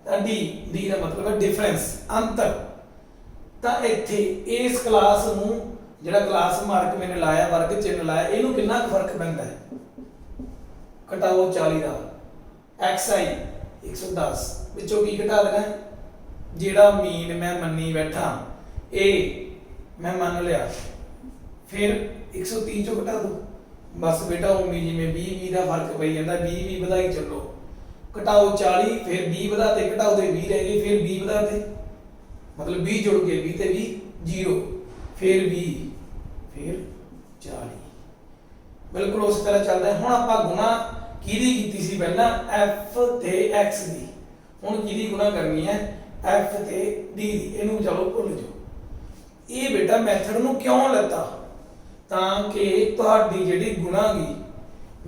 S1: ਤਾਂ ਡੀ ਦਾ ਮਤਲਬ ਹੈ ਡਿਫਰੈਂਸ ਅੰਤਰ ਤਾਂ ਇੱਥੇ ਇਸ ਕਲਾਸ ਨੂੰ ਜਿਹੜਾ ਕਲਾਸ ਮਾਰਕ ਮੈਨੇ ਲਾਇਆ ਵਰਗ ਚਿੰਨ੍ਹ ਲਾਇਆ ਇਹਨੂੰ ਕਿੰਨਾ ਕੁ ਫਰਕ ਪੈਂਦਾ ਹੈ ਘਟਾਓ 40 ਦਾ xi 110 ਵਿੱਚੋਂ ਕੀ ਘਟਾ ਦੇਣਾ ਜਿਹੜਾ ਮੀਨ ਮੈਂ ਮੰਨੀ ਬੈਠਾ ਇਹ मैं मान लिया फिर 130 चो घटा दो बस बेटा उम्मीद जी में 20 का फर्क पई जाता 20 ਵਧਾਈ चलो घटाओ 40 फिर 20 ਵਧਾते घटाओ ते 20 रह गए फिर 20 ਵਧਾते मतलब 20 जुड़ गए 20 ते 20 0 फिर 20 फिर 40 बिल्कुल उस तरह चलता है। हुण आपां गुणा किहदी कीती सी पहला f ते x दी हुण किहदी गुणा करनी है f ते d दी इहनूं चलो भुल जाओ ये बेटा मैथड ਨੂੰ ਕਿਉਂ ਲੱਤਾ ਤਾਂ ਕਿ ਤੁਹਾਡੀ ਜਿਹੜੀ ਗੁਣਾ ਗਈ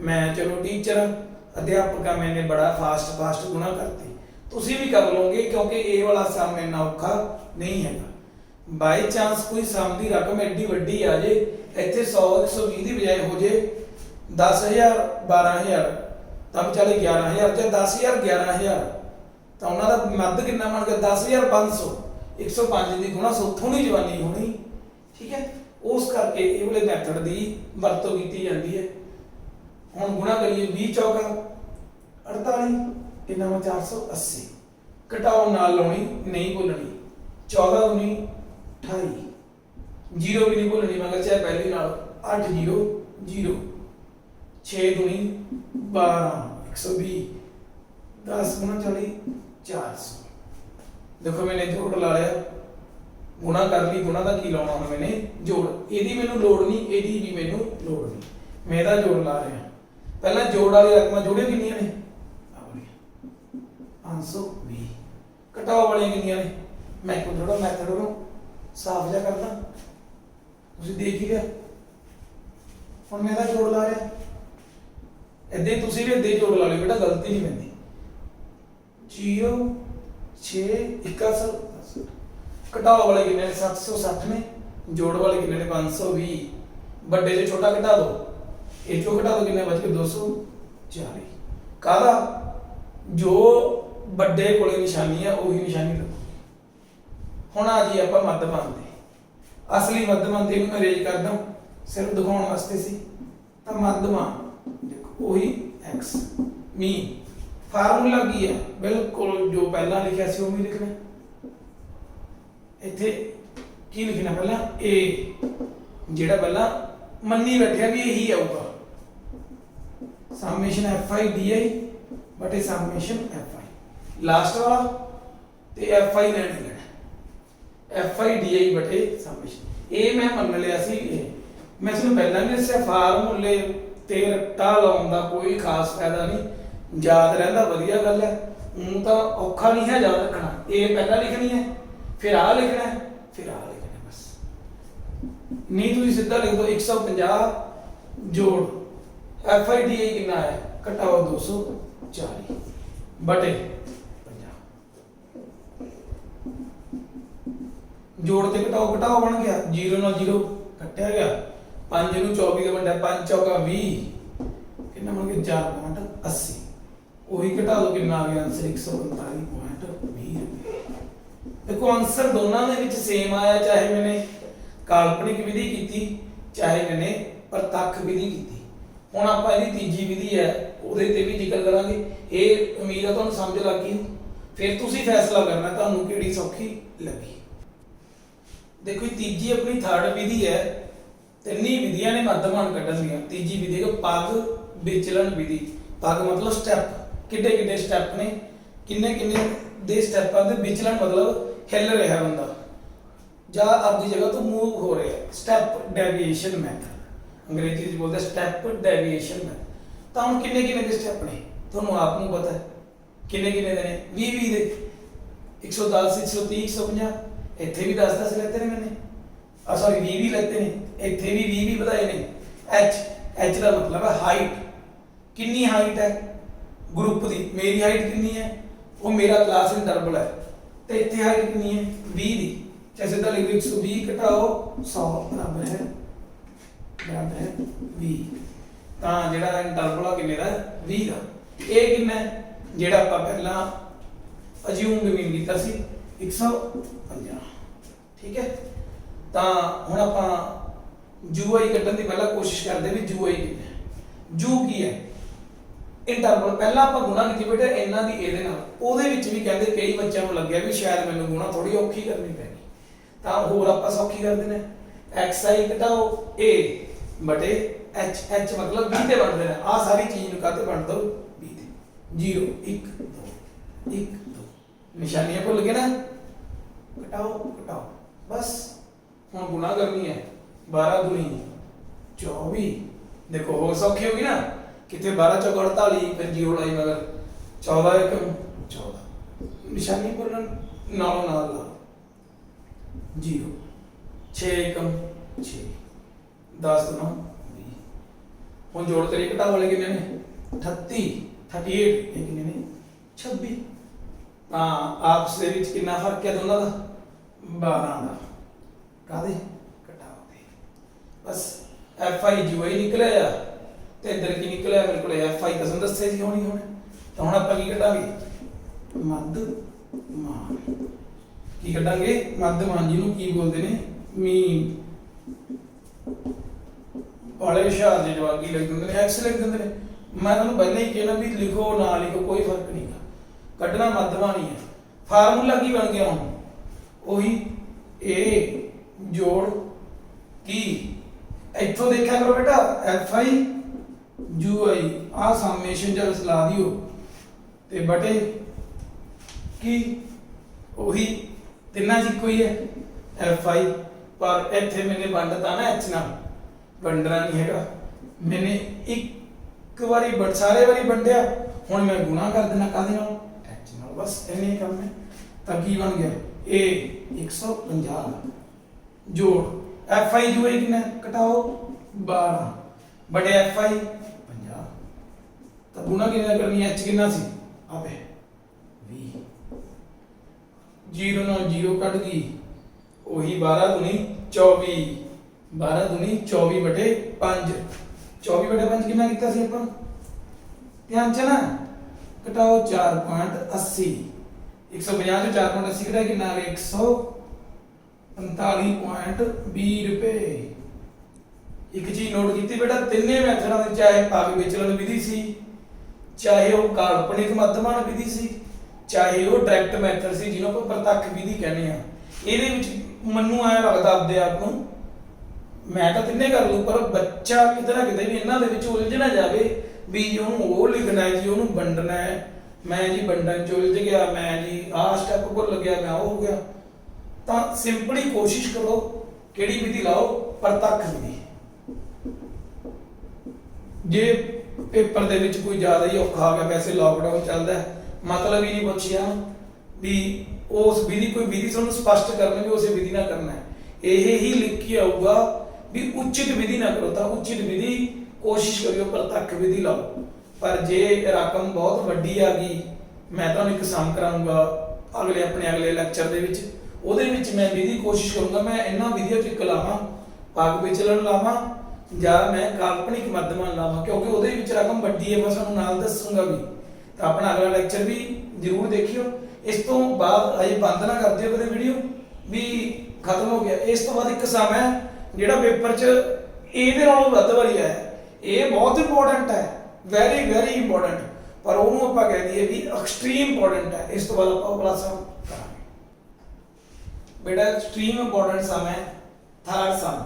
S1: ਮੈਂ ਚਲੋ ਟੀਚਰ ਅਧਿਆਪਕਾ ਮੈਨੇ ਬੜਾ ਫਾਸਟ ਗੁਣਾ ਕਰਤੇ ਤੁਸੀਂ ਵੀ ਕਰ ਲਓਗੇ ਕਿਉਂਕਿ ਇਹ ਵਾਲਾ ਸਮ ਇੰਨਾ ਔਖਾ ਨਹੀਂ ਹੈਗਾ ਬਾਈ ਚਾਂਸ ਕੋਈ ਸਮ ਦੀ ਰਕਮ ਐਡੀ ਵੱਡੀ ਆ ਜੇ ਇੱਥੇ 100 120 ਦੀ ਬਜਾਏ ਹੋ ਜੇ 10000 12000 ਤਾਂ ਵਿਚਾਲੇ 11000 ਜਾਂ 10000 11000 ਤਾਂ ਉਹਨਾਂ ਦਾ ਮੱਧ ਕਿੰਨਾ ਬਣ ਗਿਆ 10500 105 ਦੀ ਗੁਣਾ ਸੋਥੋਂ ਨਹੀਂ ਜਵਾਨੀ ਹੋਣੀ ਠੀਕ ਹੈ ਉਸ ਕਰਕੇ ਇਹ ਵਾਲੇ ਮੈਥਡ ਦੀ ਵਰਤੋਂ ਕੀਤੀ ਜਾਂਦੀ ਹੈ। ਹੁਣ ਗੁਣਾ ਕਰੀਏ 20 ਚੌਕਾ 48 ਕਿੰਨਾ ਵਾ 480 ਘਟਾਓ ਨਾਲ ਲਾਉਣੀ ਨਹੀਂ ਭੁੱਲਣੀ 14 दूनी 28, जीरो भी नहीं भूलनी मगर चाहे पहले नाल 8 0 0, 6 दूनी 12 120, 10 गुना 40 400। देखो मैंने जोड़ ला लिया, गुणा कर ली, गुणा का की लाना हूं मैंने जोड़, एदी मैनू लोड़ नहीं, एदी भी मैनू लोड़ नहीं, मैं ਇਹਦਾ जोड़ ला रहा। पहला जोड़ वाली रकम जोड़ियो कितनियां ने 520, घटाओ वाली कितनियां ने, मैं थोड़ा मैथड ਨੂੰ साफ जा करदा, ਤੁਸੀਂ देख ही लिया। ਹੁਣ मैं ਇਹਦਾ जोड़ ला रहा, इदां ਤੁਸੀਂ भी इदां जोड़ ला लियो बेटा, गलती नहीं पैंदी। 0 6 1 घटाओ वाले कितने ने 760 ने, जोड़ वाले कितने ने 520, बड़े से छोटा घटा दो, ये चो घटा दो कितने बच गए 240। कादा जो बड़े कोले निशानी है वही निशानी रखो। हुण आ जी आपां मध्यमान ते, असली मध्यमान ते मैं अरेंज करदा सिर्फ दिखाउण वास्ते सी। तां मध्यमान देखो वही x मीन फार्मूला की है बिल्कुल जो पहला लिखा सी वो भी लिखना, इत्थे की लिखना पहला a, जेड़ा पहला मन्नी बैठा भी यही आऊगा, समेशन fi di बटे समेशन fi, लास्ट वाला ते fi लेना लेना, fi di बटे समेशन। ए मैं मान लिया सी, मैं इसमें पहला भी दस्सिया फार्मूले ते रट्टा लाउण दा कोई खास फायदा नहीं, याद रहंदा वधिया गल है, ऊं तां औखा नहीं है याद रखना। ए पहला लिखनी है, फिर आ लिखना है, फिर आ लिखना है, बस नहीं तुम सीधा लिख दो 150 जोड़ fi di कितना है, घटाओ 240 बटे 50, जोड़ ते घटाओ घटाओ बन गया, 0 ना 0 कटिया गया, 5 ਨੂੰ 24 ਦਾ ਵੰਡਿਆ 5 ਚੌਕਾ 20, कितना बन गया 4.80, वही घटा दो कितना आ गया आंसर 149.20। देखो आंसर दोनों के विच सेम आया, चाहे मैंने काल्पनिक विधि की चाहे मैंने प्रत्यक्ष विधि की। हुण आपां इहदी तीजी विधि है ਉਹਦੇ ਤੇ भी जिक्र करांगे, ये उम्मीद है तुहानूं समझ लग गई, फिर तुसीं फैसला करना तुहानूं किहड़ी सौखी लगी। देखो तीजी अपनी थर्ड विधि है, ਤਿੰਨੀ विधियां ने मध्यमान कढण दीआं। तीजी विधि है पग विचलन विधि, पग मतलब स्टैप, किड्डे किड्डे स्टैप ने, किन्ने किन्ने दे स्टैपां दे विचलन मतलब हिल रहा बंदा ਜਾਂ ਆਪਣੀ जगह तो मूव हो रहा है, स्टैप डेविएशन मैथड अंग्रेजी में बोलते स्टैप डेविएशन मैथड। तो हम किन्ने किन्ने दे स्टैप ने ਤੁਹਾਨੂੰ ਆਪ ਨੂੰ ਪਤਾ ਹੈ, ਕਿੰਨੇ ਕਿੰਨੇ ਦੇ ਨੇ 20 20 ਦੇ 110 130 150, ਇੱਥੇ ਵੀ 10 10 ਲੈਤੇ ਨੇ मैंने, सॉरी 20 भी लेते हैं, ਇੱਥੇ भी 20 भी ਵਧਾਏ ਨੇ। एच एच ਦਾ मतलब है हाइट, कितनी हाइट है ग्रुप दी, मेरी हाइट कितनी है, वो मेरा क्लास इंटरवल है, तो ਇੱਥੇ हाइट कितनी है 20 दी, जैसे तो लिख 120 घटाओ 100 बराबर है 20, ਤਾਂ ਜਿਹੜਾ ਇੰਟਰਵਲ ਆ ਕਿੰਨੇ ਦਾ 20 ਦਾ। ਇਹ ਕਿੰਨਾ ਹੈ ਜਿਹੜਾ ਆਪਾਂ ਪਹਿਲਾਂ ਅਸਿਊਮ ਗਮੀਨ ਕੀਤਾ ਸੀ 150, ਠੀਕ ਹੈ। ਤਾਂ ਹੁਣ ਆਪਾਂ ਜੂਆਈ ਕੱਢਣ ਦੀ ਪਹਿਲਾਂ ਕੋਸ਼ਿਸ਼ ਕਰਦੇ ਵੀ ਜੂਆਈ ਕਿੰਨਾ ਹੈ। ਜੂ ਕੀ ਹੈ ਇੰਟਰਵਲ, ਪਹਿਲਾਂ ਆਪਾਂ ਗੁਣਾ ਕੀਤੀ ਬੇਟਾ ਇਹਨਾਂ ਦੀ ਇਹਦੇ ਨਾਲ, ਉਹਦੇ ਵਿੱਚ ਵੀ ਕਹਿੰਦੇ ਕਈ ਬੱਚਿਆਂ ਨੂੰ ਲੱਗਿਆ ਵੀ ਸ਼ਾਇਦ ਮੈਨੂੰ ਗੁਣਾ ਥੋੜੀ ਔਖੀ ਕਰਨੀ ਪੈਣੀ, ਤਾਂ ਹੋਰ ਆਪਾਂ ਸੌਖੀ ਕਰ ਦਿੰਦੇ xi ਘਟਾਓ a ਬਟੇ h, h मतलब 20 ਤੇ ਵੰਡ ਦੇਣਾ, ਆ ਸਾਰੀ ਚੀਜ਼ ਨੂੰ ਕਾਤੇ ਵੰਡ ਦੋ 20 ਤੇ, 0 1 2 1 2, ਨਿਸ਼ਾਨੀਆਂ ਭੁੱਲ ਗਏ ਨਾ, ਘਟਾਓ ਘਟਾਓ बस। ਹੁਣ ਗੁਣਾ ਕਰਨੀ ਹੈ 12 दूनी 24, देखो हो सौखी होगी ना, कितने 12 चौक 48, फिर जीरो लाई मगर 14 एक 14, निशानी बोलना नालों नाल ला 0 6 एकम 6 10 दूना 20। ਹੁਣ जोड़ करिए घटा वाले कितने ने 38 38, ये कितने ने 26। हाँ आपस ਦੇ ਵਿੱਚ ਕਿੰਨਾ ਫਰਕ ਹੈ ਦੋਨਾਂ ਦਾ 12 ਦਾ, ਕਾਦੇ ਘਟਾਓ ਦੇ, बस fi जो ही निकलिया ਤੇ ਇਧਰ ਕੀ ਨਿਕਲਿਆ ਮੇਰੇ ਕੋਲ fi ਕਸਮ ਦੱਸੇ ਸੀ ਹੋਣੀ ਹੁਣ। ਤਾਂ ਹੁਣ ਆਪਾਂ ਕੀ ਕੱਢਾਂਗੇ ਮੱਧਮਾਨ, ਕੀ ਕੱਢਾਂਗੇ ਮੱਧਮਾਨ, ਜਿਹਨੂੰ ਕੀ ਬੋਲਦੇ ਨੇ ਮੀਨ। ਬੜੇ ਹੁਸ਼ਿਆਰ ਜਿਹੇ ਜਵਾਗੀ ਲਿਖ ਦਿੰਦੇ ਨੇ, x ਲਿਖ ਦਿੰਦੇ ਨੇ। ਮੈਂ ਤੁਹਾਨੂੰ ਪਹਿਲਾਂ ਹੀ ਕਿਹਾ ਵੀ ਲਿਖੋ ਨਾ ਲਿਖੋ ਕੋਈ ਫਰਕ ਨਹੀਂਗਾ, ਕੱਢਣਾ ਮੱਧਮਾਨ ਹੀ ਹੈ। ਫਾਰਮੂਲਾ ਕੀ ਬਣ ਗਿਆ ਹੁਣ ਉਹੀ A ਜੋੜ ਕੀ ਇੱਥੋਂ ਦੇਖਿਆ ਕਰੋ ਬੇਟਾ FI UI ਆ ਸਮੇਸ਼ਨ ਜਦ ਲਾ ਦਿਓ ਤੇ ਬਟੇ ਕੀ ਉਹੀ ਤਿੰਨਾਂ 'ਚ ਇੱਕੋ ਹੀ ਹੈ FI ਪਰ ਇੱਥੇ ਮੈਨੇ ਵੰਡਤਾ ਨਾ H ਨਾਲ ਵੰਡਣਾ ਨਹੀਂ ਹੈਗਾ ਮੈਨੇ ਇੱਕ ਵਾਰੀ ਸਾਰੇ ਵਾਰੀ ਵੰਡਿਆ ਹੁਣ ਮੈਂ ਗੁਣਾ ਕਰ ਦੇਣਾ ਕਾਹਦੇ ਨਾਲ H ਨਾਲ ਬਸ ਇੰਨੇ ਹੀ ਕੰਮ ਹੈ ਤਾਂ ਕੀ ਬਣ ਗਿਆ A 150 जोड़ FI जो है कितना घटाओ 12 बड़े FI 50 तो गुना कितना करनी है H कितना सी अबे 20 जीरो ना जीरो कट गई वही 12 दूनी 24 12 दूनी 24 बटे 5 24 बटे 5 कितना कितना सी अपन ध्यान से ना घटाओ 4.80 150 से 4.80 घटाया कितना आ गया 145.20 रुपए एक चीज नोट की बेटा तिने मैथडों में चाहे भाग विचलन विधि सी चाहे वो काल्पनिक मध्यमान विधि सी चाहे वो डायरेक्ट मैथड सी जिन्हों को प्रत्यक्ष विधि कहने हैं ਇਹਦੇ ਵਿੱਚ ਮੈਨੂੰ ਐ ਲੱਗਦਾ ਆਪਦੇ ਆਪ ਨੂੰ ਮੈਂ ਤਾਂ ਤਿੰਨੇ ਕਰ ਲੂ ਪਰ ਬੱਚਾ ਕਿਤੇ ਨਾ ਕਿਤੇ ਵੀ ਇਹਨਾਂ ਦੇ ਵਿੱਚ ਉਲਝ ਨਾ ਜਾਵੇ ਵੀ ਉਹਨੂੰ ਉਹ ਲਿਖਣਾ ਹੈ ਜੀ ਉਹਨੂੰ ਵੰਡਣਾ ਹੈ ਮੈਂ ਜੀ ਵੰਡਣ ਚ ਉਲਝ ਗਿਆ ਮੈਂ ਜੀ ਆਹ ਸਟੈਪ ਭੁੱਲ ਗਿਆ ਮੈਂ ਉਹ ਹੋ ਗਿਆ ਤਾਂ ਸਿੰਪਲੀ ਕੋਸ਼ਿਸ਼ ਕਰੋ ਕਿਹੜੀ ਵਿਧੀ ਲਾਓ ਪ੍ਰਤੱਖ ਵਿਧੀ ਜੇ ਪੇਪਰ ਦੇ ਵਿੱਚ ਕੋਈ ਜ਼ਿਆਦਾ ਹੀ ਔਖਾ ਆ ਗਿਆ ਵੈਸੇ ਲਾਕਡਾਊਨ ਚੱਲਦਾ ਮਤਲਬ ਹੀ ਨਹੀਂ ਪੁੱਛਿਆ ਵੀ ਉਸ ਵਿਧੀ ਕੋਈ ਵਿਧੀ ਤੁਹਾਨੂੰ ਸਪਸ਼ਟ ਕਰਨਗੇ ਉਸੇ ਵਿਧੀ ਨਾਲ ਕਰਨਾ ਹੈ ਇਹ ਹੀ ਲਿਖ ਕੇ ਆਊਗਾ ਵੀ ਉਚਿਤ ਵਿਧੀ ਨਾ ਕਰੋ ਤਾਂ ਉਚਿਤ ਵਿਧੀ ਕੋਸ਼ਿਸ਼ ਕਰਿਓ ਪ੍ਰਤੱਖ ਵਿਧੀ ਲਾਓ ਪਰ ਜੇ ਰਕਮ ਬਹੁਤ ਵੱਡੀ ਆ ਗਈ ਮੈਂ ਤੁਹਾਨੂੰ ਇੱਕ ਸਮ ਕਰਾਉਂਗਾ ਅਗਲੇ ਲੈਕਚਰ ਦੇ ਵਿੱਚ ਉਹਦੇ ਵਿੱਚ ਮੈਂ ਵਿਧੀ ਕੋਸ਼ਿਸ਼ ਕਰੂੰਗਾ ਮੈਂ ਇਹਨਾਂ ਵਿਧੀਆਂ 'ਚ ਇੱਕ ਲਾਵਾਂ ਭਾਗ ਵਿਚਲਨ ਲਾਵਾਂ ਜਾਂ ਮੈਂ ਕਾਲਪਨਿਕ ਮੱਧਮਾਨ ਲਾਵਾਂ ਕਿਉਂਕਿ ਉਹਦੇ ਵਿੱਚ ਰਕਮ ਵੱਡੀ ਹੈ ਮੈਂ ਤੁਹਾਨੂੰ ਨਾਲ ਦੱਸੂਗਾ ਵੀ ਤਾਂ ਆਪਣਾ ਅਗਲਾ ਲੈਕਚਰ ਵੀ ਜ਼ਰੂਰ ਦੇਖਿਓ ਇਸ ਤੋਂ ਬਾਅਦ ਅਜੇ ਬੰਦ ਨਾ ਕਰ ਦਿਓ ਕਦੇ ਵੀਡੀਓ ਵੀ ਖਤਮ ਹੋ ਗਿਆ ਇਸ ਤੋਂ ਬਾਅਦ ਇੱਕ ਸਮ ਹੈ ਜਿਹੜਾ ਪੇਪਰ 'ਚ ਇਹਦੇ ਨਾਲੋਂ ਵੱਧ ਵਾਰੀ ਆਇਆ ਇਹ ਬਹੁਤ ਇੰਪੋਰਟੈਂਟ ਹੈ ਵੈਰੀ ਵੈਰੀ ਇੰਪੋਰਟੈਂਟ ਪਰ ਉਹਨੂੰ ਆਪਾਂ ਕਹਿ ਦਈਏ ਵੀ ਐਕਸਟ੍ਰੀਮ ਇੰਪੋਰਟੈਂਟ ਹੈ ਇਸ ਤੋਂ ਬਾਅਦ ਆਪਾਂ ਕਲਾਸਾਂ ਕਰਾਂਗੇ बेटा एक्सट्रीम इंपॉर्टेंट सम है थर्ड सम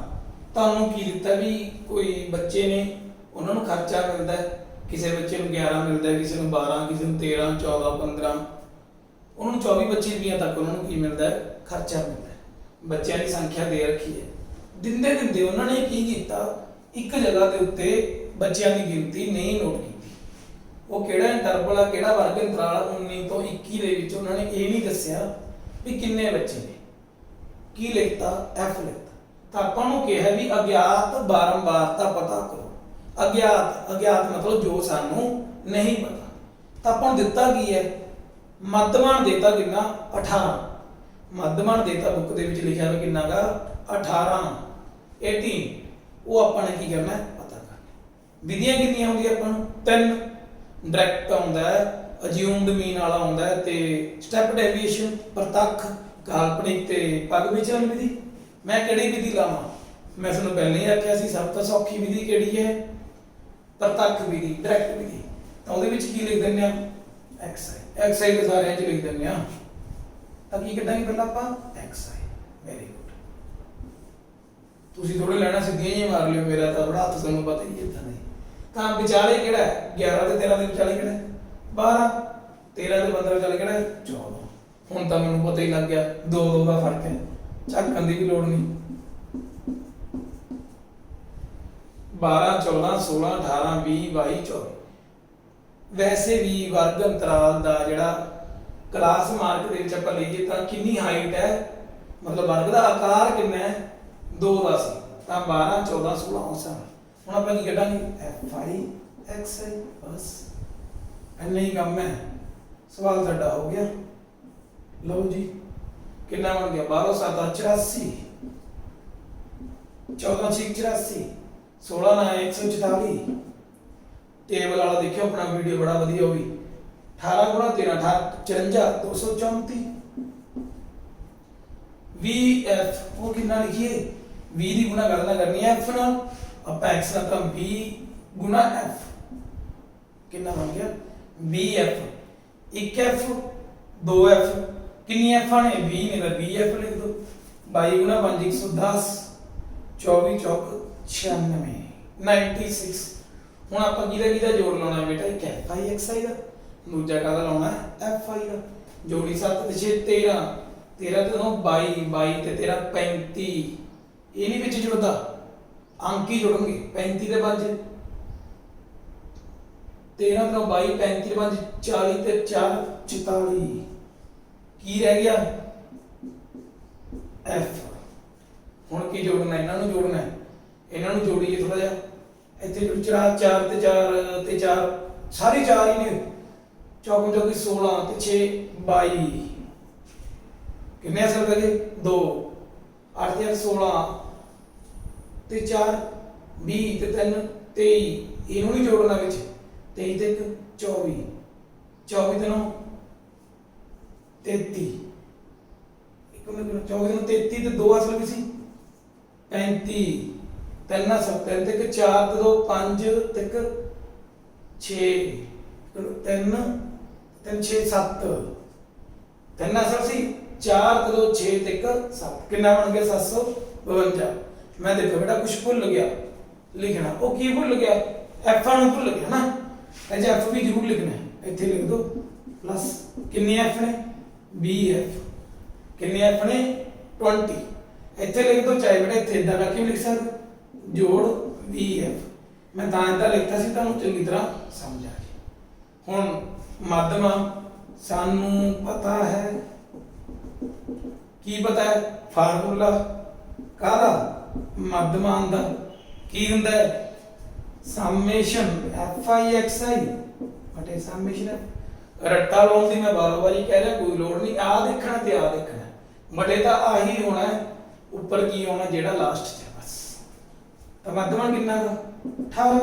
S1: ਤੁਹਾਨੂੰ ਕੀ ਦਿੱਤਾ ਵੀ ਕੋਈ ਬੱਚੇ ਨੇ ਉਹਨਾਂ ਨੂੰ ਖਰਚਾ ਮਿਲਦਾ ਹੈ ਕਿਸੇ ਬੱਚੇ ਨੂੰ 11 ਮਿਲਦਾ ਹੈ ਕਿਸੇ ਨੂੰ 12 ਕਿਸੇ ਨੂੰ 13 14 15 ਉਹਨਾਂ ਨੂੰ 24 25 ਰੁਪਈਆ ਤੱਕ ਉਹਨਾਂ ਨੂੰ ਕੀ ਮਿਲਦਾ ਹੈ ਖਰਚਾ ਮਿਲਦਾ ਹੈ ਬੱਚਿਆਂ ਦੀ ਸੰਖਿਆ ਦੇ ਰੱਖੀ ਹੈ ਦਿੰਦੇ ਉਹਨਾਂ ਨੇ ਕੀ ਕੀਤਾ ਇੱਕ ਜਗ੍ਹਾ ਦੇ ਉੱਤੇ ਬੱਚਿਆਂ ਦੀ ਗਿਣਤੀ ਨਹੀਂ ਨੋਟ ਕੀਤੀ ਉਹ ਕਿਹੜਾ ਇੰਟਰਵਲ ਆ ਕਿਹੜਾ ਵਰਗ ਅੰਤਰਾਲ 19 ਤੋਂ 21 ਦੇ ਵਿੱਚ ਉਹਨਾਂ ਨੇ ਇਹ ਨਹੀਂ ਦੱਸਿਆ ਵੀ ਕਿੰਨੇ ਬੱਚੇ ਨੇ ਕੀ ਲਿਖਤਾ F ਲਿਖਤਾ ਤਾਂ ਆਪਾਂ ਨੂੰ ਕਿਹਾ ਵੀ ਅਗਿਆਤ ਬਾਰੰਬਾਰਤਾ ਪਤਾ ਕਰੋ ਅਗਿਆਤ ਮਤਲਬ ਜੋ ਸਾਨੂੰ ਨਹੀਂ ਪਤਾ ਤਾਂ ਆਪਾਂ ਨੂੰ ਦਿੱਤਾ ਕੀ ਹੈ ਮੱਧਮਾਨ ਦੇਤਾ ਕਿੰਨਾ 18 ਮੱਧਮਾਨ ਦੇਤਾ ਬੁੱਕ ਦੇ ਵਿੱਚ ਲਿਖਿਆ ਹੋਇਆ ਕਿੰਨਾਗਾ 18 ਉਹ ਆਪਾਂ ਨੇ ਕੀ ਕਰਨਾ ਪਤਾ ਕਰਨਾ ਵਿਧੀਆਂ ਕਿੰਨੀਆਂ ਹੁੰਦੀਆਂ ਆਪਾਂ ਨੂੰ 3 ਡਾਇਰੈਕਟ ਆਉਂਦਾ ਹੈ ਅਜਿਊਮਡ ਮੀਨ ਵਾਲਾ ਆਉਂਦਾ ਹੈ ਤੇ ਸਟੈਪ ਡੈਵੀਏਸ਼ਨ ਪ੍ਰਤੱਖ ਕਾਲਪਨਿਕ ਤੇ ਪਗ ਵਿਚਲਨ ਵਿਧੀ ਮੈਂ ਕਿਹੜੀ ਵਿਧੀ ਲਾਵਾਂ ਮੈਂ ਤੁਹਾਨੂੰ ਪਹਿਲਾਂ ਹੀ ਆਖਿਆ ਸੀ ਸਭ ਤੋਂ ਸੌਖੀ ਵਿਧੀ ਕਿਹੜੀ ਹੈ ਪ੍ਰਤੱਖ ਵਿਧੀ ਡਾਇਰੈਕਟ ਵਿਧੀ ਤਾਂ ਉਹਦੇ ਵਿੱਚ ਕੀ ਲਿਖ ਦਿੰਦੇ ਆ xi ਦੇ ਸਾਰਿਆਂ 'ਚ ਲਿਖ ਦਿੰਦੇ ਆ ਤਾਂ ਕੀ ਕੱਢਾਂਗੇ ਪਹਿਲਾਂ ਆਪਾਂ xi ਵੈਰੀ ਗੁੱਡ ਤੁਸੀਂ ਥੋੜੇ ਲੈਣਾ ਸਿੱਧੀਆਂ ਹੀ ਮਾਰ ਲਿਓ ਮੇਰਾ ਤਾਂ ਬੜਾ ਹੱਥ ਤੁਹਾਨੂੰ ਪਤਾ ਹੀ ਇਦਾਂ ਨਹੀਂ ਤਾਂ ਵਿਚਾਲੇ ਕਿਹੜਾ ਹੈ 11 ਤੇ 13 ਦੇ ਵਿਚਾਲੇ ਕਿਹੜਾ 12 13 ਤੇ 15 ਵਿਚਾਲੇ ਕਿਹੜਾ 14 ਹੁਣ ਤਾਂ ਮੈਨੂੰ ਪਤਾ ਹੀ ਲੱਗ ਗਿਆ 2 ਦਾ ਫਰਕ ਹੈ ਚੱਕਣ ਦੀ ਵੀ ਲੋੜ ਨਹੀਂ 12 14 16 18 20 22 24 ਵੈਸੇ ਵੀ ਵਰਗ ਅੰਤਰਾਲ ਦਾ ਜਿਹੜਾ ਕਲਾਸ ਮਾਰਕ ਦੇ ਵਿੱਚ ਆਪਾਂ ਲਈਏ ਤਾਂ ਕਿੰਨੀ ਹਾਈਟ ਹੈ ਮਤਲਬ ਵਰਗ ਦਾ ਆਕਾਰ ਕਿੰਨਾ ਹੈ 2 ਦਾ ਸੀ ਤਾਂ 12 14 16 ਉਸ ਹੁਣ ਆਪਾਂ ਕੀ ਕੱਢਾਂਗੇ FI XI ਬਸ ਇੰਨਾ ਹੀ ਕੰਮ ਹੈ ਸਵਾਲ ਤੁਹਾਡਾ ਹੋ ਗਿਆ लो जी कितना बन गया 12 7 84 14 6 84 16 9 144 टेबल वाला देखियो अपना वीडियो बड़ा बढ़िया होगी 18 गुणा 13 54 234 VF वो कितना लिखिए V दी गुणा करनी है F नाल अब X ना कम V गुणा F कितना बन गया BF 1F 2F ਕਿੰਨੀਆਂ ਐਫਾਂ ਨੇ 20 ਨੇ ਤਾਂ 20 ਐਫ ਲਿਖ ਦੋ 22 ਗੁਣਾ 5 110 24 ਚੌਕ 96 96 ਹੁਣ ਆਪਾਂ ਕਿਹਦਾ ਜੋੜ ਲਾਉਣਾ ਬੇਟਾ ਇੱਕ ਐਫ ਆਈ ਐਕਸ ਆਈ ਦਾ ਦੂਜਾ ਕਾਹਦਾ ਲਾਉਣਾ ਐਫ ਆਈ ਦਾ ਜੋੜੀ 7 ਤੇ 6 13 13 ਤੇ 22 22 ਤੇ 13 35 ਇਹ ਨਹੀਂ ਵਿੱਚ ਜੁੜਦਾ ਅੰਕ ਹੀ ਜੁੜਨਗੇ 35 ਤੇ 5 13 ਤੇ 22 35 ਤੇ 5 40 ਤੇ 4 44 ਕੀ ਰਹਿ ਗਿਆ ਐਫ ਹੁਣ ਕੀ ਜੋੜਨਾ ਇਹਨਾਂ ਨੂੰ ਜੋੜਨਾ ਇਹਨਾਂ ਨੂੰ ਜੋੜੀਏ ਥੋੜਾ ਜਿਹਾ ਇੱਥੇ 4 4 ਤੇ 4 ਤੇ 4 ਸਾਰੇ 4 ਹੀ ਨੇ ਚੌਕ ਚੌਕੀ 16 ਤੇ 6 22 ਕਿੰਨੇ ਅਸਰ ਕਰੇ 2 8 ਤੇ 16 ਤੇ 4 20 ਤੇ 3 23 ਇਹਨੂੰ ਨਹੀਂ ਜੋੜਨਾ ਵਿੱਚ 23 ਤੇ 1 24 24 ਤੇ 9 33 ਇੱਕ ਮਿੰਟ 24 ਨੂੰ 33 ਤੇ 2 ਅਸਲ ਵੀ ਸੀ 35 3 7 ਤੇ 4 ਤੇ 2 5 ਤੇ 6 3 3 6 7 3 ਅਸਲ ਸੀ 4 ਤੇ 2 6 ਤੇ 1 7 ਕਿੰਨਾ ਬਣ ਗਿਆ 752 ਮੈਂ ਦੇਖੋ ਬੇਟਾ ਕੁਝ ਭੁੱਲ ਗਿਆ ਲਿਖਣਾ ਉਹ ਕੀ ਭੁੱਲ ਗਿਆ ਐਫ ਨੂੰ ਭੁੱਲ ਗਿਆ ਨਾ ਇਹ ਜੇ ਐਫ ਵੀ ਜ਼ਰੂਰ ਲਿਖਣਾ ਹੈ ਇੱਥੇ ਲਿਖ ਦੋ ਪਲੱਸ ਕਿੰਨੇ ਐਫ ਨੇ 20 ਐਫ ਕਿੰਨੇ ਐਫ ਨੇ 20 ਇੱਥੇ ਲਿਖ ਦੋ ਚਾਹੇ ਬੇਟਾ ਇੱਥੇ ਇਦਾਂ ਕਰਕੇ ਵੀ ਲਿਖ ਸਕਦੇ ਜੋੜ 20 ਐਫ ਮੈਂ ਤਾਂ ਇਦਾਂ ਲਿਖਤਾ ਸੀ ਤੁਹਾਨੂੰ ਚੰਗੀ ਤਰ੍ਹਾਂ ਸਮਝ ਆ ਗਿਆ ਹੁਣ ਮਾਧਮਾ ਸਾਨੂੰ ਪਤਾ ਹੈ ਕੀ ਪਤਾ ਹੈ ਫਾਰਮੂਲਾ ਕਾਹਦਾ ਮੱਧਮਾਨ ਦਾ ਕੀ ਹੁੰਦਾ ਹੈ summation F I X I ਬਟੇ ਸਮੇਸ਼ਨ ਰੱਟਾ ਲਾਉਣ ਦੀ ਮੈਂ ਵਾਰ-ਵਾਰੀ ਕਹਿ ਰਿਹਾ ਕੋਈ ਲੋੜ ਨਹੀਂ ਆ ਦੇਖਣਾ ਤੇ ਆ ਦੇਖਣਾ ਬਟੇ ਤਾਂ ਆਹੀ ਹੋਣਾ ਹੈ ਉੱਪਰ ਕੀ ਆਉਣਾ ਜਿਹੜਾ ਲਾਸਟ 'ਚ ਬਸ ਤਾਂ ਮੱਧਮਾਨ ਕਿੰਨਾ ਦਾ 18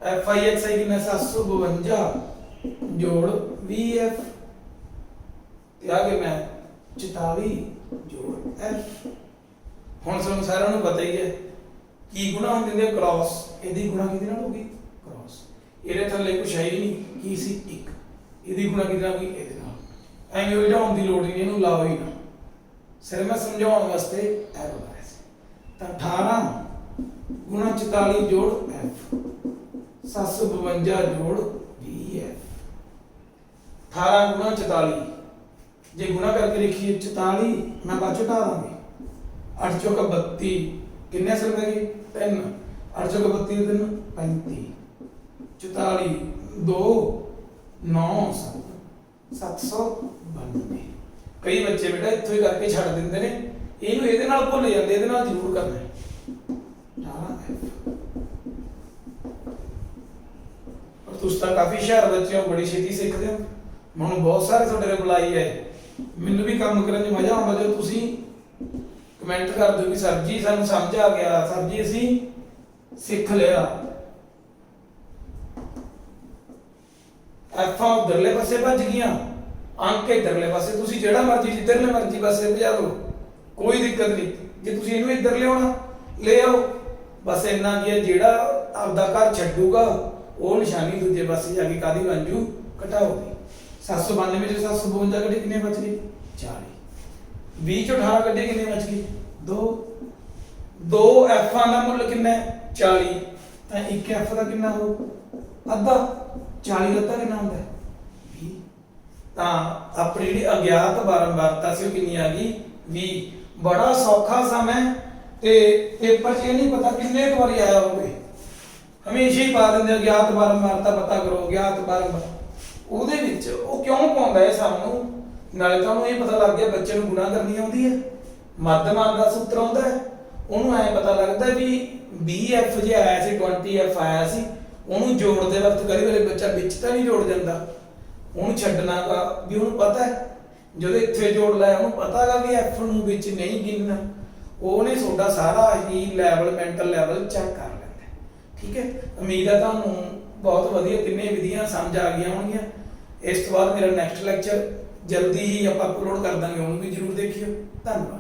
S1: ਐਫ ਆਈ ਐਕਸ ਆਈ ਕਿੰਨਾ 752 ਜੋੜ 20 ਐਫ ਤੇ ਆ ਗਿਆ ਮੈਂ 44 ਜੋੜ ਐਫ ਹੁਣ ਸਾਨੂੰ ਸਾਰਿਆਂ ਨੂੰ ਪਤਾ ਹੀ ਹੈ ਕੀ ਗੁਣਾ ਹੁੰਦੇ ਨੇ ਕ੍ਰਾਸ ਇਹਦੀ ਗੁਣਾ ਕਿਹਦੇ ਨਾਲ ਹੋਗੀ ਕ੍ਰਾਸ ਇਹਦੇ ਥੱਲੇ ਕੁਝ ਹੈ ਹੀ ਨਹੀਂ ਕੀ ਸੀ 1 ਇਹਦੀ ਗੁਣਾ ਕਿਹਦੇ ਨਾਲ ਹੋਗੀ ਇਹਦੇ ਨਾਲ ਐਵੇਂ ਉਲਝਾਉਣ ਦੀ ਲੋੜ ਨਹੀਂ ਇਹਨੂੰ ਲਾਓ ਹੀ ਨਾ ਸਿਰ ਮੈਂ ਸਮਝਾਉਣ ਵਾਸਤੇ ਇਹ ਬੋਲਿਆ ਸੀ ਤਾਂ 18 ਗੁਣਾ 44 ਜੋੜ ਐਫ 752 ਜੋੜ 20 ਐਫ 18 ਗੁਣਾ 44 ਜੇ ਗੁਣਾ ਕਰਕੇ ਲਿਖੀਏ 44 ਮੈਂ ਬਾਅਦ ਚ ਹਟਾ ਦਾਂਗੇ 8 ਚੌਕਾ 32 ਕਿੰਨੇ ਅਸਲ ਪੈ ਗਏ 3 8 ਚੌਕਾ 32 3 35 44 2 9 792 ਕਈ ਬੱਚੇ ਬੇਟਾ ਇੱਥੋਂ ਹੀ ਕਰਕੇ ਛੱਡ ਦਿੰਦੇ ਨੇ ਇਹਨੂੰ ਇਹਦੇ ਨਾਲ ਭੁੱਲ ਜਾਂਦੇ ਇਹਦੇ ਨਾਲ ਜ਼ਰੂਰ ਕਰਨਾ ਹੈ 18 ਔਰ ਤੁਸੀਂ ਤਾਂ ਕਾਫੀ ਹੁਸ਼ਿਆਰ ਬੱਚੇ ਹੋ ਬੜੀ ਛੇਤੀ ਸਿੱਖਦੇ ਹੋ ਮੈਨੂੰ ਬਹੁਤ ਸਾਰੇ ਤੁਹਾਡੇ ਰਿਪਲਾਈ ਆਏ ਮੈਨੂੰ ਵੀ ਕੰਮ ਕਰਨ 'ਚ ਮਜ਼ਾ ਆਉਂਦਾ ਜਦੋਂ ਤੁਸੀਂ ਕਮੈਂਟ ਕਰ ਦਿਓ ਕਿ ਸਰ ਜੀ ਸਾਨੂੰ ਸਮਝ ਆ ਗਿਆ ਸਰ ਜੀ ਅਸੀਂ ਸਿੱਖ ਲਿਆ ਐਫਾਂ ਉਧਰਲੇ ਪਾਸੇ ਭੱਜ ਗਈਆਂ ਅੰਕ ਇਧਰਲੇ ਪਾਸੇ ਤੁਸੀਂ ਜਿਹੜਾ ਮਰਜ਼ੀ ਜਿੱਧਰਲੇ ਮਰਜ਼ੀ ਪਾਸੇ ਭਜਾ ਦਿਓ ਕੋਈ ਦਿੱਕਤ ਨਹੀਂ ਜੇ ਤੁਸੀਂ ਇਹਨੂੰ ਇੱਧਰ ਲਿਆਉਣਾ ਲੈ ਆਓ ਬਸ ਇੰਨਾ ਕੀ ਹੈ ਜਿਹੜਾ ਆਪਦਾ ਘਰ ਛੱਡੂਗਾ ਉਹ ਨਿਸ਼ਾਨੀ ਦੂਜੇ ਪਾਸੇ ਜਾ ਕੇ ਕਾਦੀ ਬਣ ਜੂ ਘਟਾਓਗੀ 792 ਚ 752 ਕੱਢੇ ਕਿੰਨੇ ਬਚ ਗਏ 40 20 ਚੋਂ 18 ਕੱਢੇ ਕਿੰਨੇ ਬਚ ਗਏ 2 ਐਫਾਂ ਦਾ ਮੁੱਲ ਕਿੰਨਾ ਹੈ 40 ਤਾਂ 1 ਐਫ ਦਾ ਕਿੰਨਾ ਹੋ ਅੱਧਾ 40 ਦਾ ਕਿੰਨਾ ਹੁੰਦਾ ਹੈ 20 ਤਾਂ ਆਪਣੀ ਜਿਹੜੀ ਅਗਿਆਤ ਬਾਰੰਬਾਰਤਾ ਸੀ ਉਹ ਕਿੰਨੀ ਆ ਗਈ 20 ਬੜਾ ਸੌਖਾ ਸਮ ਹੈ ਤੇ ਪੇਪਰ 'ਚ ਇਹ ਨਹੀਂ ਪਤਾ ਕਿੰਨੇ ਵਾਰੀ ਆਇਆ ਹੋਵੇ ਹਮੇਸ਼ਾ ਹੀ ਪਾ ਦਿੰਦੇ ਅਗਿਆਤ ਬਾਰੰਬਾਰਤਾ ਪਤਾ ਕਰੋ ਅਗਿਆਤ ਬਾਰੰਬਾਰ ਉਹਦੇ ਵਿੱਚ ਉਹ ਕਿਉਂ ਪਾਉਂਦਾ ਹੈ ਸਾਨੂੰ ਨਾਲੇ ਤਾਂ ਉਹਨੂੰ ਇਹ ਪਤਾ ਲੱਗ ਗਿਆ ਬੱਚੇ ਨੂੰ ਗੁਣਾ ਕਰਨੀ ਆਉਂਦੀ ਹੈ ਮੱਧਮਾਨ ਦਾ ਸੂਤਰ ਆਉਂਦਾ ਹੈ ਉਹਨੂੰ ਐ ਪਤਾ ਲੱਗਦਾ ਵੀ 20f ਜੇ ਆਇਆ ਸੀ 20f ਆਇਆ ਸੀ ਉਹਨੂੰ ਜੋੜਦੇ ਵਕਤ ਕਈ ਵਾਰੀ ਬੱਚਾ ਵਿੱਚ ਤਾਂ ਨਹੀਂ ਜੋੜ ਜਾਂਦਾ ਉਹਨੂੰ ਛੱਡਣਾਗਾ ਵੀ ਉਹਨੂੰ ਪਤਾ ਹੈ ਜਦੋਂ ਇੱਥੇ ਜੋੜ ਲਿਆ ਉਹਨੂੰ ਪਤਾਗਾ ਵੀ f ਨੂੰ ਵਿੱਚ ਨਹੀਂ ਗਿਣਨਾ ਉਹਨੇ ਤੁਹਾਡਾ ਸਾਰਾ ਹੀ ਲੈਵਲ ਮੈਂਟਲ ਲੈਵਲ ਚੈੱਕ ਕਰ ਲੈਂਦਾ ਠੀਕ ਹੈ ਉਮੀਦ ਹੈ ਤੁਹਾਨੂੰ ਬਹੁਤ ਵਧੀਆ ਤਿੰਨੇ ਵਿਧੀਆਂ ਸਮਝ ਆ ਗਈਆਂ ਹੋਣਗੀਆਂ ਇਸ ਤੋਂ ਬਾਅਦ ਮੇਰਾ ਨੈਕਸਟ ਲੈਕਚਰ ਜਲਦੀ ਹੀ ਆਪਾਂ ਅਪਲੋਡ ਕਰ ਦਾਂਗੇ ਉਹਨੂੰ ਵੀ ਜਰੂਰ ਦੇਖਿਓ ਧੰਨਵਾਦ